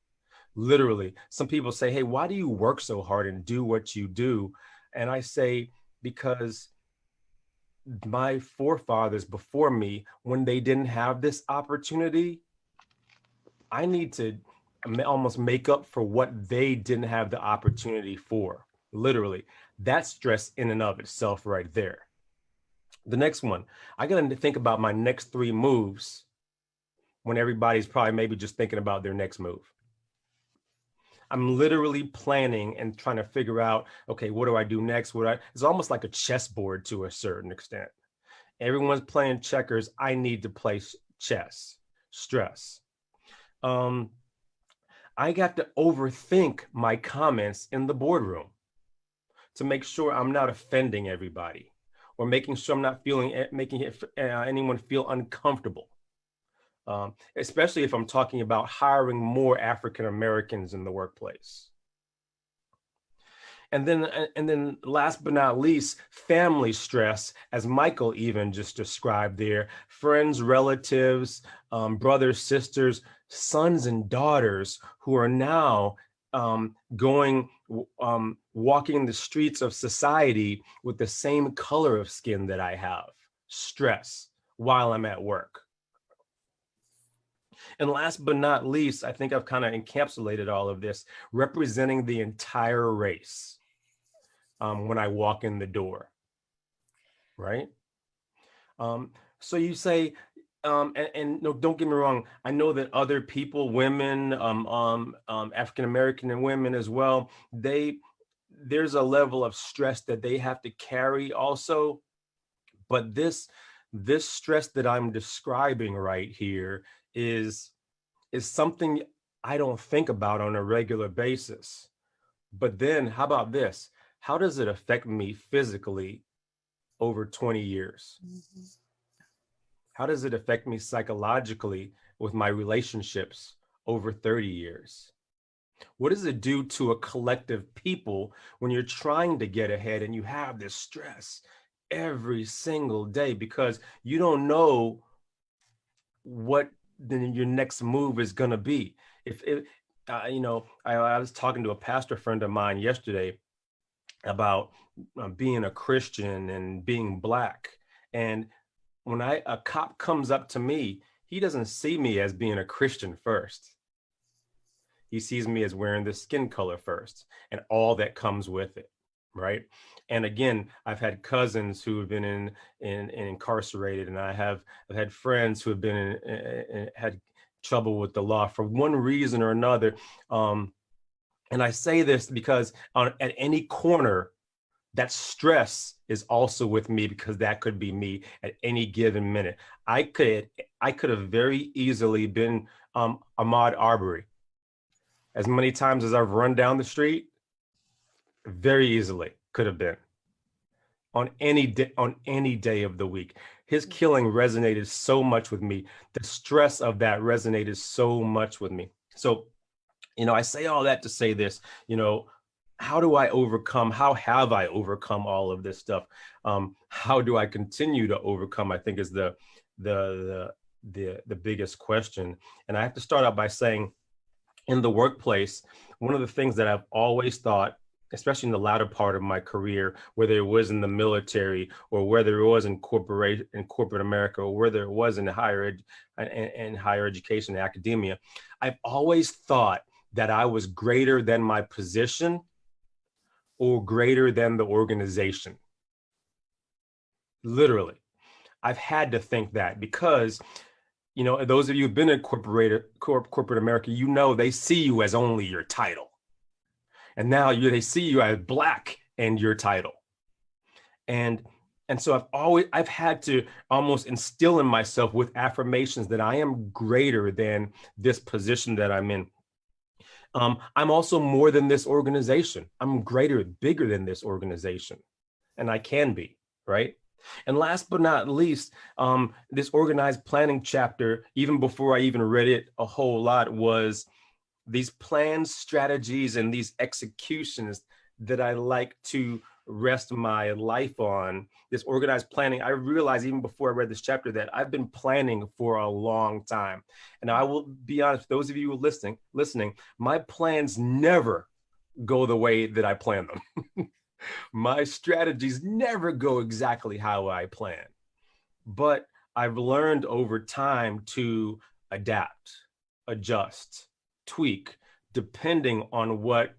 Literally, some people say, "Hey, why do you work so hard and do what you do?" And I say, because my forefathers before me, when they didn't have this opportunity, I need to almost make up for what they didn't have the opportunity for. Literally, that's stress in and of itself right there. The next one, I got to think about my next 3 moves when everybody's probably maybe just thinking about their next move. I'm literally planning and trying to figure out, okay, what do I do next? It's almost like a chessboard to a certain extent. Everyone's playing checkers. I need to play chess. Stress. I got to overthink my comments in the boardroom to make sure I'm not offending everybody, or making sure I'm not making anyone feel uncomfortable. Especially if I'm talking about hiring more African Americans in the workplace. And then last but not least, family stress, as Michael even just described there. Friends, relatives, brothers, sisters, sons and daughters who are now walking the streets of society with the same color of skin that I have. Stress while I'm at work. And last but not least, I think I've kind of encapsulated all of this, representing the entire race when I walk in the door, right? So you say, and no, don't get me wrong, I know that other people, women, African-American and women as well, there's a level of stress that they have to carry also. But this stress that I'm describing right here is something I don't think about on a regular basis. But then how about this? How does it affect me physically over 20 years? Mm-hmm. How does it affect me psychologically with my relationships over 30 years? What does it do to a collective people when you're trying to get ahead and you have this stress every single day because you don't know what then your next move is going to be? I was talking to a pastor friend of mine yesterday about being a Christian and being Black. And when a cop comes up to me, he doesn't see me as being a Christian first. He sees me as wearing the skin color first and all that comes with it, right? And again, I've had cousins who have been incarcerated, and I've had friends who have been had trouble with the law for one reason or another. And I say this because at any corner, that stress is also with me, because that could be me at any given minute. I could have very easily been Ahmaud Arbery. As many times as I've run down the street, very easily could have been on any day of the week. His killing resonated so much with me. The stress of that resonated so much with me. So, I say all that to say this, how do I overcome? How have I overcome all of this stuff? How do I continue to overcome? I think is the biggest question. And I have to start out by saying, in the workplace, one of the things that I've always thought, especially in the latter part of my career, whether it was in the military or whether it was in corporate America or whether it was in higher education and academia, I've always thought that I was greater than my position or greater than the organization. Literally, I've had to think that because, you know, those of you who've been in corporate America, you know, they see you as only your title. And now they see you as black and your title. And so I've had to almost instill in myself with affirmations that I am greater than this position that I'm in. I'm also more than this organization. I'm bigger than this organization. And I can be, right? And last but not least, this organized planning chapter, even before I even read it a whole lot, was these plans, strategies, and these executions that I like to rest my life on. This organized planning, I realized even before I read this chapter that I've been planning for a long time. And I will be honest, those of you listening, my plans never go the way that I plan them. My strategies never go exactly how I plan. But I've learned over time to adapt, adjust, tweak, depending on what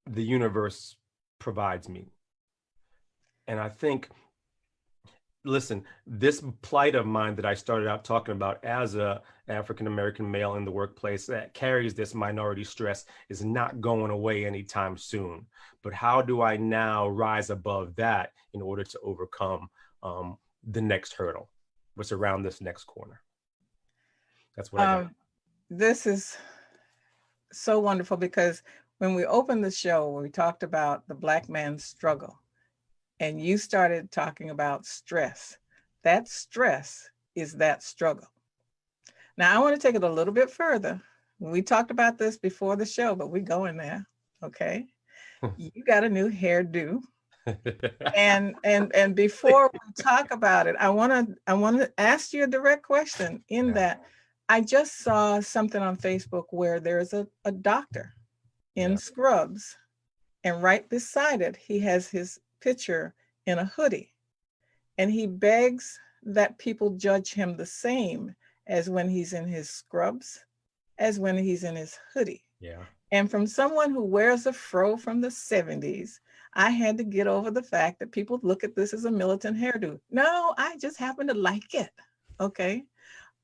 the universe provides me. And I think, listen, this plight of mine that I started out talking about as a African-American male in the workplace that carries this minority stress is not going away anytime soon. But how do I now rise above that in order to overcome the next hurdle, what's around this next corner? That's what I got. This is so wonderful because when we opened the show, we talked about the Black man's struggle, and you started talking about stress. That stress is that struggle. Now, I want to take it a little bit further. We talked about this before the show, but we're going there, okay? You got a new hairdo. and before we talk about it, I want to ask you a direct question that I just saw something on Facebook where there's a doctor in scrubs, and right beside it, he has his picture in a hoodie, and he begs that people judge him the same as when he's in his scrubs as when he's in his hoodie. Yeah. And from someone who wears a fro from the 70s, I had to get over the fact that people look at this as a militant hairdo. No, I just happen to like it. Okay.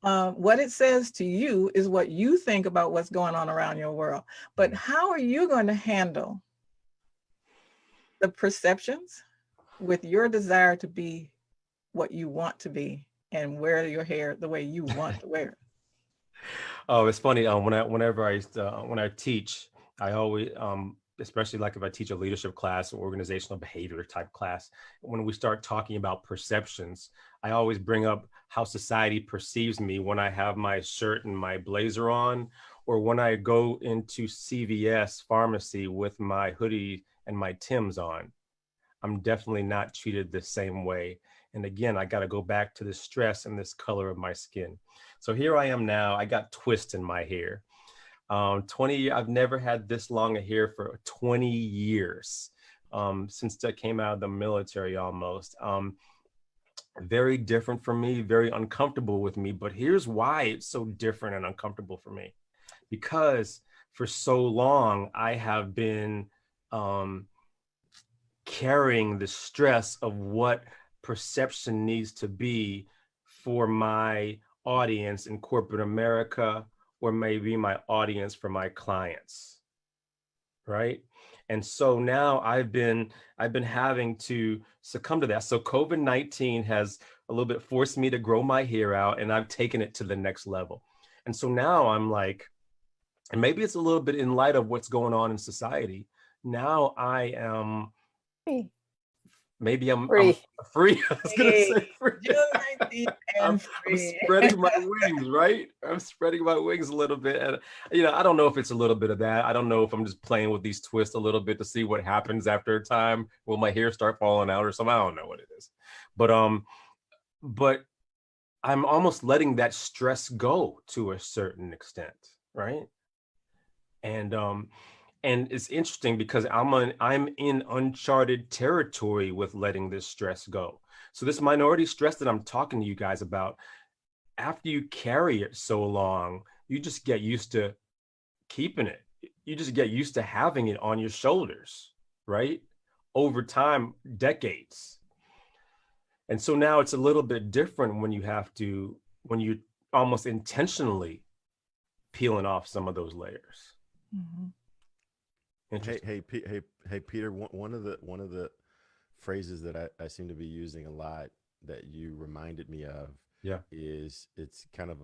What it says to you is what you think about what's going on around your world. But how are you going to handle the perceptions with your desire to be what you want to be and wear your hair the way you want to wear it? Oh, it's funny. Whenever when I teach, I always, especially like if I teach a leadership class or organizational behavior type class, when we start talking about perceptions, I always bring up how society perceives me when I have my shirt and my blazer on, or when I go into CVS pharmacy with my hoodie and my Timbs on. I'm definitely not treated the same way. And again, I got to go back to the stress and this color of my skin. So here I am now. I got twists in my hair. I've never had this long a hair for 20 years, since I came out of the military almost. Very different for me, very uncomfortable with me. But here's why it's so different and uncomfortable for me. Because for so long, I have been carrying the stress of what perception needs to be for my audience in corporate America, or maybe my audience for my clients, right? And so now I've been having to succumb to that. So COVID-19 has a little bit forced me to grow my hair out, and I've taken it to the next level. And so now I'm like, and maybe it's a little bit in light of what's going on in society. Now I am maybe I'm Free. free. I was gonna say free. June 19th and I'm free. spreading my wings, right? I'm spreading my wings a little bit. And, I don't know if it's a little bit of that. I don't know if I'm just playing with these twists a little bit to see what happens after a time. Will my hair start falling out or something? I don't know what it is. But I'm almost letting that stress go to a certain extent, right? And it's interesting because I'm in uncharted territory with letting this stress go. So this minority stress that I'm talking to you guys about, after you carry it so long, you just get used to keeping it. You just get used to having it on your shoulders, right? Over time, decades. And so now it's a little bit different when you almost intentionally peeling off some of those layers. Mm-hmm. Hey, Peter. One of the phrases that I seem to be using a lot that you reminded me of, is it's kind of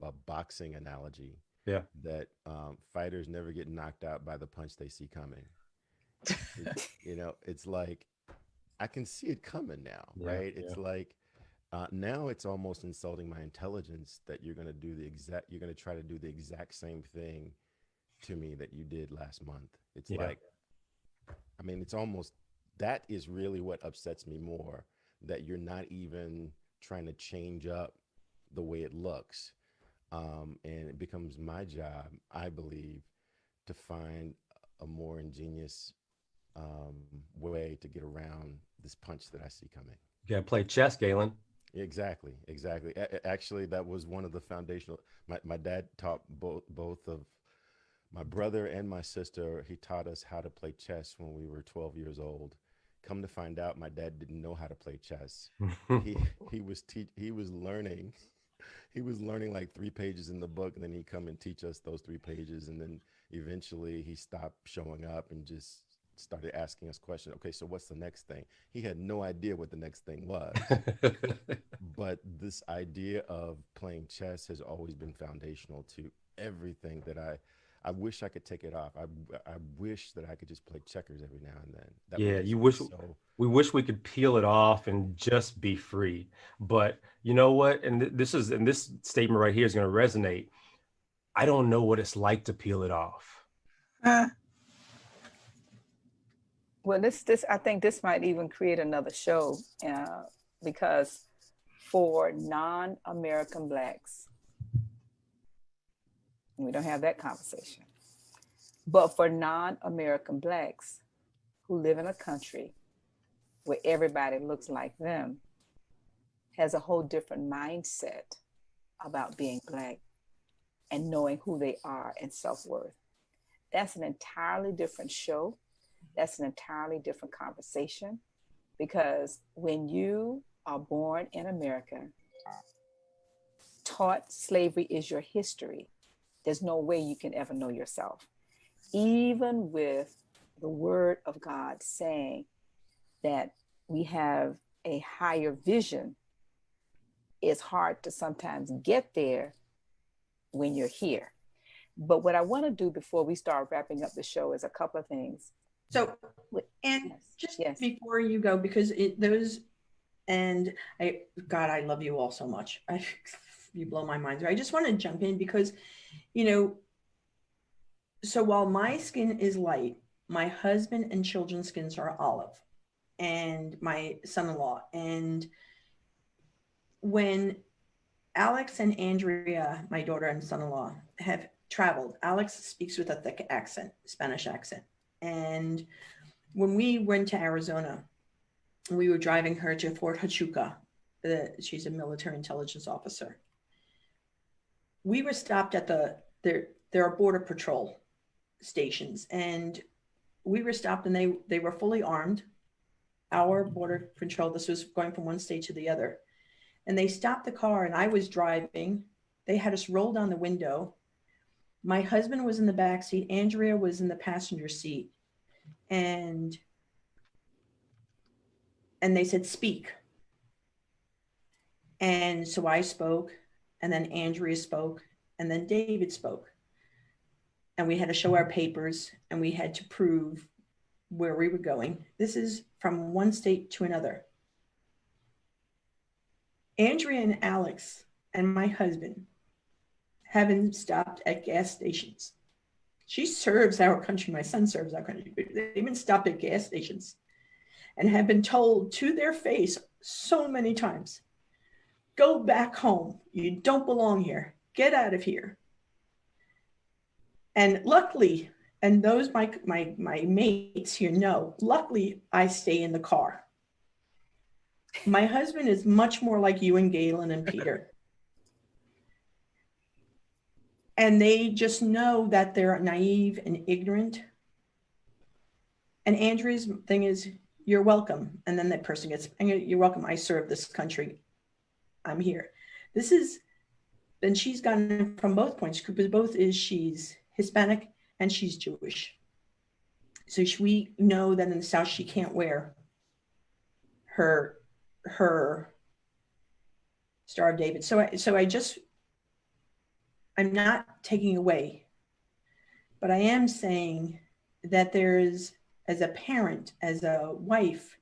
a boxing analogy. Yeah, that fighters never get knocked out by the punch they see coming. It's like I can see it coming now, right? It's like now it's almost insulting my intelligence that you're going to try to do the exact same thing to me that you did last month. It's like, I mean, it's almost, that is really what upsets me more, that you're not even trying to change up the way it looks. And it becomes my job, I believe, to find a more ingenious way to get around this punch that I see coming. You gotta play chess, Galen. Exactly. Actually, that was one of the foundational. My dad taught both of my brother and my sister. He taught us how to play chess when we were 12 years old. Come to find out, my dad didn't know how to play chess. he was learning. He was learning like 3 pages in the book, and then he'd come and teach us those 3 pages, and then eventually he stopped showing up and just started asking us questions. Okay, so what's the next thing? He had no idea what the next thing was. But this idea of playing chess has always been foundational to everything that I wish I could take it off. I wish that I could just play checkers every now and then. We wish we could peel it off and just be free. But you know what? And this statement right here is going to resonate. I don't know what it's like to peel it off. Well, I think this might even create another show because for non-American Blacks, we don't have that conversation. But for non-American Blacks who live in a country where everybody looks like them, has a whole different mindset about being Black and knowing who they are and self-worth. That's an entirely different show. That's an entirely different conversation, because when you are born in America, taught slavery is your history, there's no way you can ever know yourself. Even with the word of God saying that we have a higher vision, it's hard to sometimes get there when you're here. But what I want to do before we start wrapping up the show is a couple of things. So, and just before you go, because I love you all so much. You blow my mind. I just want to jump in because, so while my skin is light, my husband and children's skins are olive, and my son-in-law. And when Alex and Andrea, my daughter and son-in-law, have traveled, Alex speaks with a thick accent, Spanish accent. And when we went to Arizona, we were driving her to Fort Huachuca. She's a military intelligence officer. We were stopped at there are border patrol stations, and we were stopped, and they were fully armed. Our border patrol, this was going from one state to the other. And they stopped the car, and I was driving. They had us roll down the window. My husband was in the back seat. Andrea was in the passenger seat. And they said, speak. And so I spoke, and then Andrea spoke, and then David spoke. And we had to show our papers, and we had to prove where we were going. This is from one state to another. Andrea and Alex and my husband haven't stopped at gas stations. She serves our country. My son serves our country. But they've even stopped at gas stations and have been told to their face so many times, go back home. You don't belong here. Get out of here. And luckily, and those my mates here know, luckily I stay in the car. My husband is much more like you and Galen and Peter. And they just know that they're naive and ignorant. And Andrea's thing is, you're welcome. And then that person gets, you're welcome. I serve this country. I'm here. This is, then she's gotten it from both points, because both is she's Hispanic and she's Jewish. So we know that in the South, she can't wear her Star of David. I'm not taking away, but I am saying that there's, as a parent, as a wife,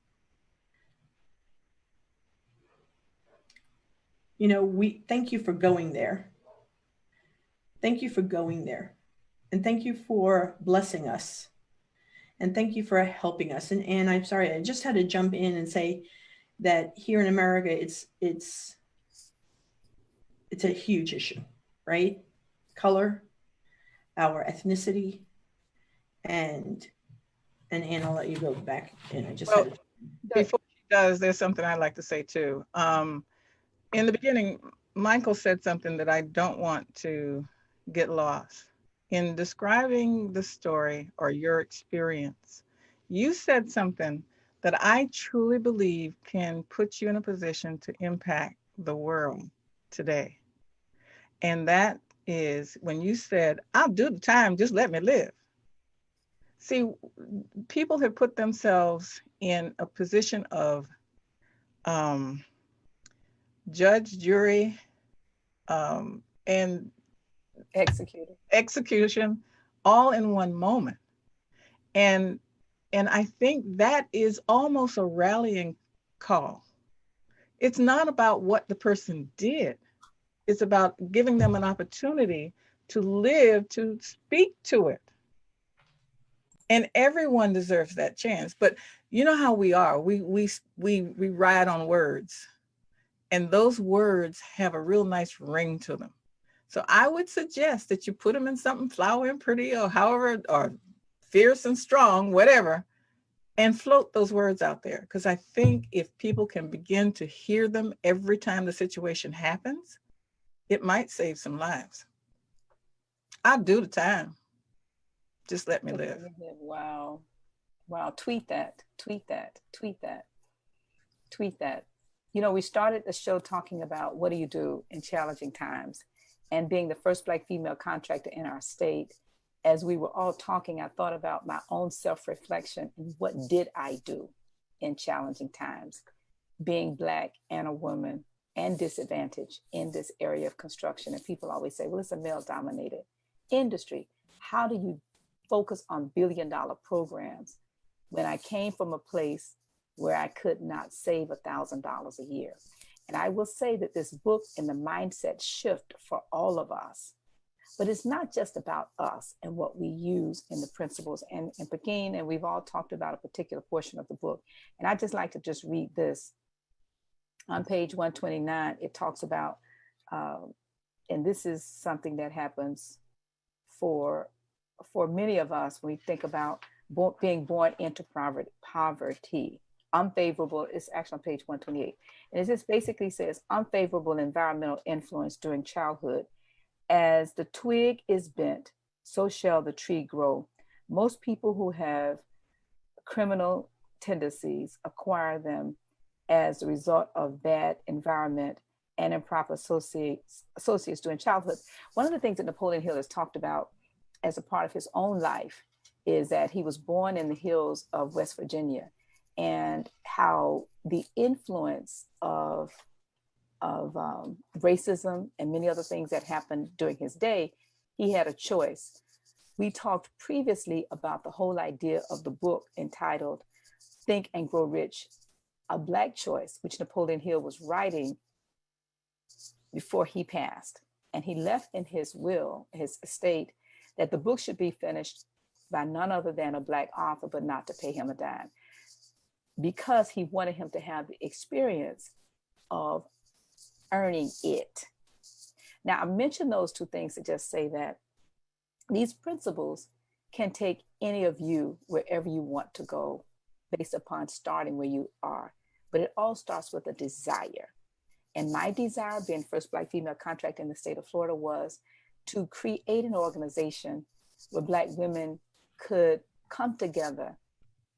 we thank you for going there. Thank you for going there. And thank you for blessing us. And thank you for helping us. And I'm sorry, I just had to jump in and say that here in America, it's a huge issue, right? Color, our ethnicity, and I'll let you go back. And I just had to... Before she does, there's something I'd like to say too. In the beginning, Michael said something that I don't want to get lost. In describing the story or your experience, you said something that I truly believe can put you in a position to impact the world today. And that is when you said, I'll do the time, just let me live. See, people have put themselves in a position of judge, jury, and execution all in one moment. And I think that is almost a rallying call. It's not about what the person did. It's about giving them an opportunity to live, to speak to it. And everyone deserves that chance. But you know how we are. We ride on words. And those words have a real nice ring to them. So I would suggest that you put them in something flowery and pretty, or however, or fierce and strong, whatever, and float those words out there. Because I think if people can begin to hear them every time the situation happens, it might save some lives. I'll do the time. Just let me live. Wow. Tweet that. We started the show talking about what do you do in challenging times, and being the first Black female contractor in our state. As we were all talking, I thought about my own self-reflection and what did I do in challenging times, being Black and a woman and disadvantaged in this area of construction. And people always say, well, it's a male-dominated industry. How do you focus on billion-dollar programs when I came from a place where I could not save $1,000 a year? And I will say that this book and the mindset shift for all of us, but it's not just about us and what we use in the principles. And Pekin, and we've all talked about a particular portion of the book. And I just like to just read this. On page 129, it talks about, and this is something that happens for many of us when we think about being born into poverty. Unfavorable, it's actually on page 128. And it just basically says, unfavorable environmental influence during childhood. As the twig is bent, so shall the tree grow. Most people who have criminal tendencies acquire them as a result of bad environment and improper associates during childhood. One of the things that Napoleon Hill has talked about as a part of his own life is that he was born in the hills of West Virginia, and how the influence of racism and many other things that happened during his day, he had a choice. We talked previously about the whole idea of the book entitled Think and Grow Rich, a Black Choice, which Napoleon Hill was writing before he passed. And he left in his will, his estate, that the book should be finished by none other than a Black author, but not to pay him a dime, because he wanted him to have the experience of earning it. Now, I mentioned those two things to just say that these principles can take any of you wherever you want to go based upon starting where you are. But it all starts with a desire. And my desire, being first Black female contractor in the state of Florida, was to create an organization where Black women could come together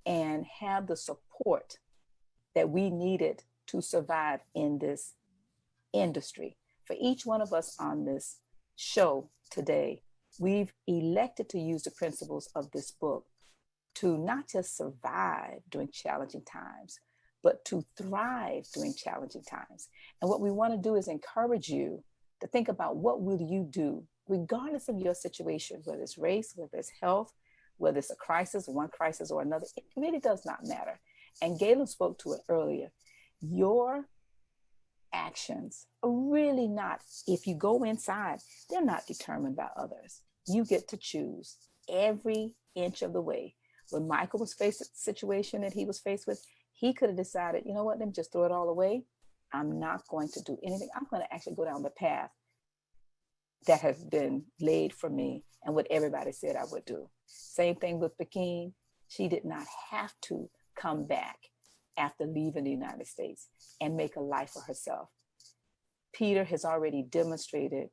and have the support that we needed to survive in this industry. For each one of us on this show today, we've elected to use the principles of this book to not just survive during challenging times, but to thrive during challenging times. And what we want to do is encourage you to think about, what will you do regardless of your situation, whether it's race, whether it's health, whether it's a crisis, one crisis or another. It really does not matter. And Galen spoke to it earlier. Your actions are really not, if you go inside, they're not determined by others. You get to choose every inch of the way. When Michael was faced with the situation that he was faced with, he could have decided, you know what, let me just throw it all away. I'm not going to do anything. I'm going to actually go down the path that has been laid for me and what everybody said I would do. Same thing with Pekin. She did not have to come back after leaving the United States and make a life for herself. Peter has already demonstrated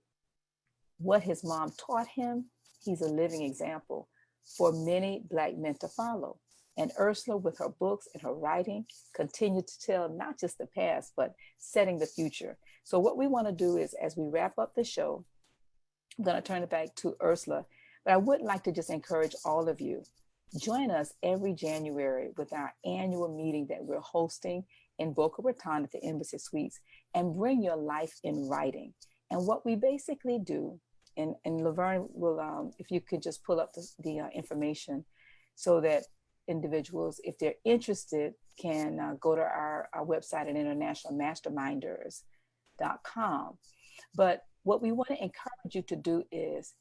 what his mom taught him. He's a living example for many Black men to follow. And Ursula, with her books and her writing, continued to tell not just the past, but setting the future. So what we want to do is, as we wrap up the show, I'm going to turn it back to Ursula, but I would like to just encourage all of you, join us every January with our annual meeting that we're hosting in Boca Raton at the Embassy Suites, and bring your life in writing. And what we basically do, and Laverne will, if you could just pull up the information so that individuals, if they're interested, can go to our website at internationalmasterminders.com. But what we want to encourage you to do is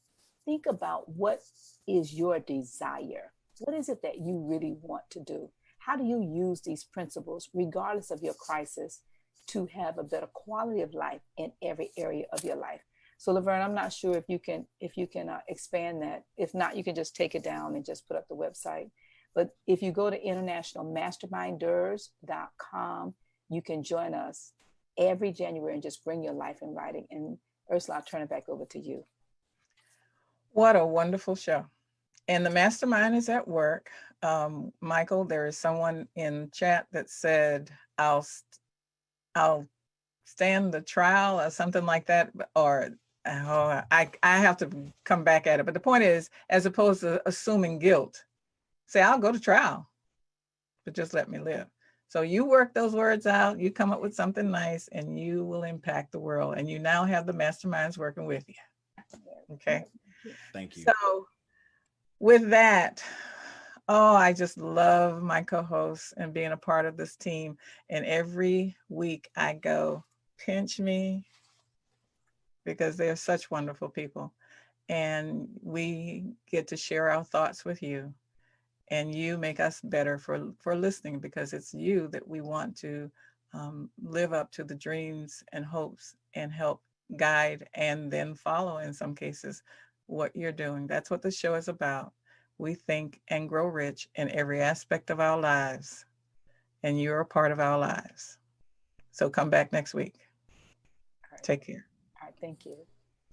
think about, what is your desire? What is it that you really want to do? How do you use these principles, regardless of your crisis, to have a better quality of life in every area of your life? So Laverne, I'm not sure if you can expand that. If not, you can just take it down and just put up the website. But if you go to internationalmasterminders.com, you can join us every January and just bring your life in writing. And Ursula, I'll turn it back over to you. What a wonderful show. And the mastermind is at work. Michael, there is someone in chat that said, I'll stand the trial or something like that, or I have to come back at it. But the point is, as opposed to assuming guilt, say, I'll go to trial, but just let me live. So you work those words out, you come up with something nice, and you will impact the world. And you now have the masterminds working with you. Okay. Thank you. So with that, I just love my co-hosts and being a part of this team. And every week I go, pinch me, because they're such wonderful people. And we get to share our thoughts with you. And you make us better for listening, because it's you that we want to live up to the dreams and hopes and help guide and then follow, in some cases, what you're doing. That's what the show is about. We think and grow rich in every aspect of our lives, and you're a part of our lives. So come back next week. All right. Take care. All right, thank you.